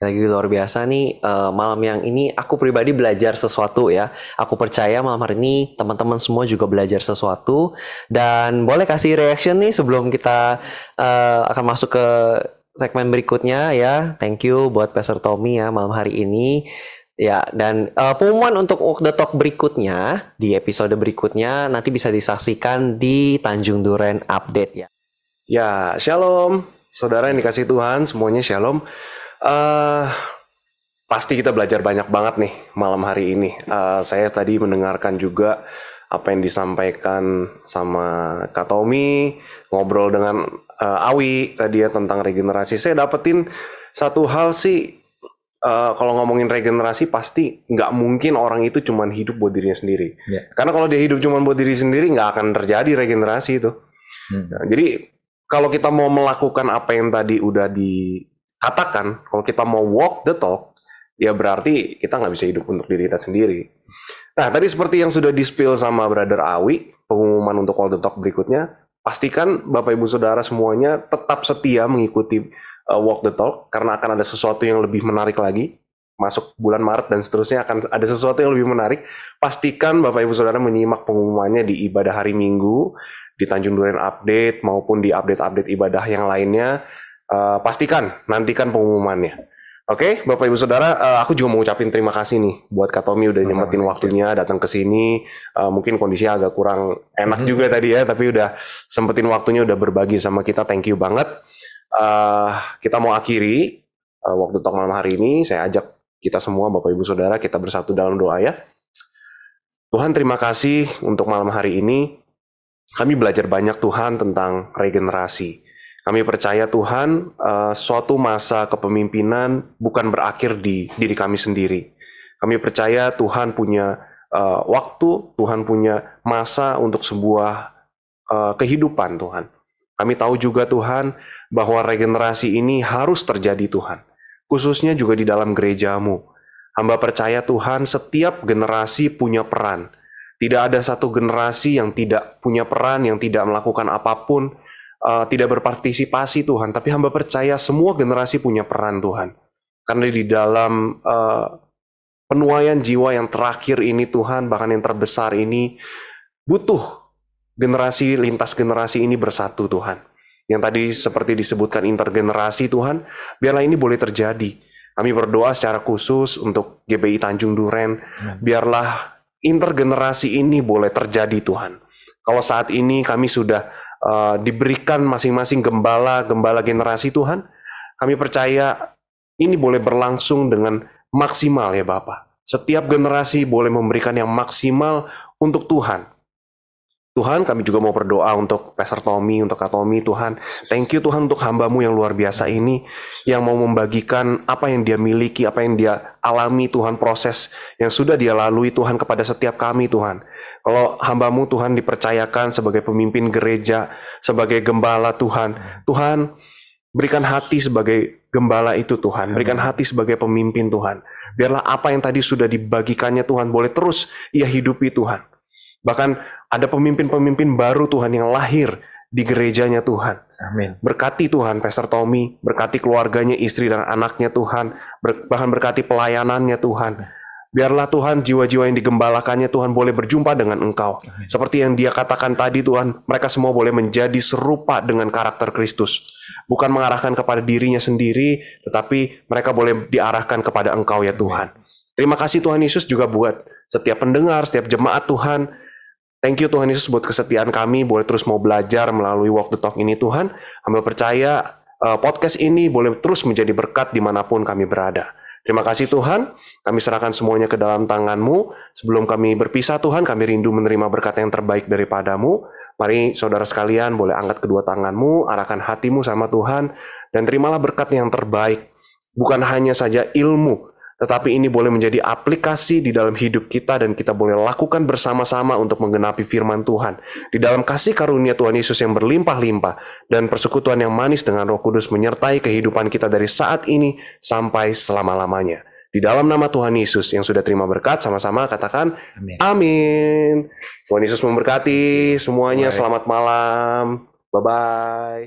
Lagi luar biasa nih, malam yang ini aku pribadi belajar sesuatu ya. Aku percaya malam hari ini teman-teman semua juga belajar sesuatu. Dan boleh kasih reaction nih sebelum kita akan masuk ke segmen berikutnya ya. Thank you buat Pastor Tommy ya malam hari ini. Ya, dan pengumuman untuk The Talk berikutnya, di episode berikutnya nanti bisa disaksikan di Tanjung Duren Update ya. Ya, shalom. saudara yang dikasih Tuhan, semuanya shalom. Pasti kita belajar banyak banget nih malam hari ini. Saya tadi mendengarkan juga apa yang disampaikan sama Kak Tommy, ngobrol dengan Awi tadi ya tentang regenerasi. Saya dapetin satu hal sih, kalau ngomongin regenerasi pasti nggak mungkin orang itu cuman hidup buat dirinya sendiri. Karena kalau dia hidup cuman buat diri sendiri nggak akan terjadi regenerasi itu. Nah, jadi kalau kita mau melakukan apa yang tadi udah dikatakan, kalau kita mau walk the talk, ya berarti kita nggak bisa hidup untuk diri kita sendiri. Nah, tadi seperti yang sudah di-spill sama Brother Awi, pengumuman untuk Walk the Talk berikutnya, pastikan Bapak Ibu Saudara semuanya tetap setia mengikuti Walk the Talk, karena akan ada sesuatu yang lebih menarik lagi. Masuk bulan Maret dan seterusnya akan ada sesuatu yang lebih menarik. Pastikan Bapak Ibu Saudara menyimak pengumumannya di ibadah hari Minggu, di Tanjung Duren Update, maupun di update-update ibadah yang lainnya. Pastikan, nantikan pengumumannya. Oke, Bapak Ibu Saudara, aku juga mau ucapin terima kasih nih buat Kak Tommy udah nyempetin waktunya datang ke sini. Mungkin kondisinya agak kurang enak juga tadi ya, tapi udah sempetin waktunya, udah berbagi sama kita. Thank you banget. Kita mau akhiri waktu talk malam hari ini. Saya ajak kita semua, Bapak Ibu Saudara, kita bersatu dalam doa ya. Tuhan, terima kasih untuk malam hari ini. Kami belajar banyak Tuhan tentang regenerasi. Kami percaya Tuhan, suatu masa kepemimpinan bukan berakhir di diri kami sendiri. Kami percaya Tuhan punya waktu, Tuhan punya masa untuk sebuah kehidupan Tuhan. Kami tahu juga Tuhan bahwa regenerasi ini harus terjadi Tuhan. Khususnya juga di dalam gerejamu. Hamba percaya Tuhan setiap generasi punya peran. Tidak ada satu generasi yang tidak punya peran, yang tidak melakukan apapun, tidak berpartisipasi Tuhan, tapi hamba percaya semua generasi punya peran Tuhan. Karena di dalam penuaian jiwa yang terakhir ini Tuhan, bahkan yang terbesar ini, butuh generasi, lintas generasi ini bersatu Tuhan. Yang tadi seperti disebutkan intergenerasi Tuhan, biarlah ini boleh terjadi. Kami berdoa secara khusus untuk GBI Tanjung Duren, biarlah intergenerasi ini boleh terjadi Tuhan. Kalau saat ini kami sudah diberikan masing-masing gembala generasi Tuhan, kami percaya ini boleh berlangsung dengan maksimal ya Bapak. Setiap generasi boleh memberikan yang maksimal untuk Tuhan. Tuhan, kami juga mau berdoa untuk Pastor Tommy, untuk Kak Tommy, Tuhan. Thank you Tuhan untuk hamba-Mu yang luar biasa ini, yang mau membagikan apa yang dia miliki, apa yang dia alami Tuhan, proses yang sudah dia lalui Tuhan kepada setiap kami Tuhan. Kalau hamba-Mu Tuhan dipercayakan sebagai pemimpin gereja, sebagai gembala Tuhan, Tuhan berikan hati sebagai gembala itu Tuhan, berikan hati sebagai pemimpin Tuhan. Biarlah apa yang tadi sudah dibagikannya Tuhan boleh terus ia hidupi Tuhan. Bahkan ada pemimpin-pemimpin baru Tuhan yang lahir di gerejanya Tuhan. Amin. Berkati Tuhan Pastor Tommy, berkati keluarganya, istri dan anaknya Tuhan, bahkan berkati pelayanannya Tuhan. Biarlah Tuhan jiwa-jiwa yang digembalakannya Tuhan boleh berjumpa dengan Engkau. Amin. Seperti yang dia katakan tadi Tuhan, mereka semua boleh menjadi serupa dengan karakter Kristus. Bukan mengarahkan kepada dirinya sendiri, tetapi mereka boleh diarahkan kepada Engkau ya Tuhan. Terima kasih Tuhan Yesus juga buat setiap pendengar, setiap jemaat Tuhan. Thank you Tuhan Yesus buat kesetiaan kami, boleh terus mau belajar melalui Walk the Talk ini Tuhan. Kami percaya podcast ini boleh terus menjadi berkat dimanapun kami berada. Terima kasih Tuhan, kami serahkan semuanya ke dalam tangan-Mu. Sebelum kami berpisah Tuhan, kami rindu menerima berkat yang terbaik daripada-Mu. Mari saudara sekalian boleh angkat kedua tangan-Mu, arahkan hatimu sama Tuhan, dan terimalah berkat yang terbaik. Bukan hanya saja ilmu, tetapi ini boleh menjadi aplikasi di dalam hidup kita dan kita boleh lakukan bersama-sama untuk menggenapi firman Tuhan. Di dalam kasih karunia Tuhan Yesus yang berlimpah-limpah dan persekutuan yang manis dengan Roh Kudus menyertai kehidupan kita dari saat ini sampai selama-lamanya. Di dalam nama Tuhan Yesus yang sudah terima berkat, sama-sama katakan amin. Amin. Tuhan Yesus memberkati semuanya. Selamat malam. Bye-bye.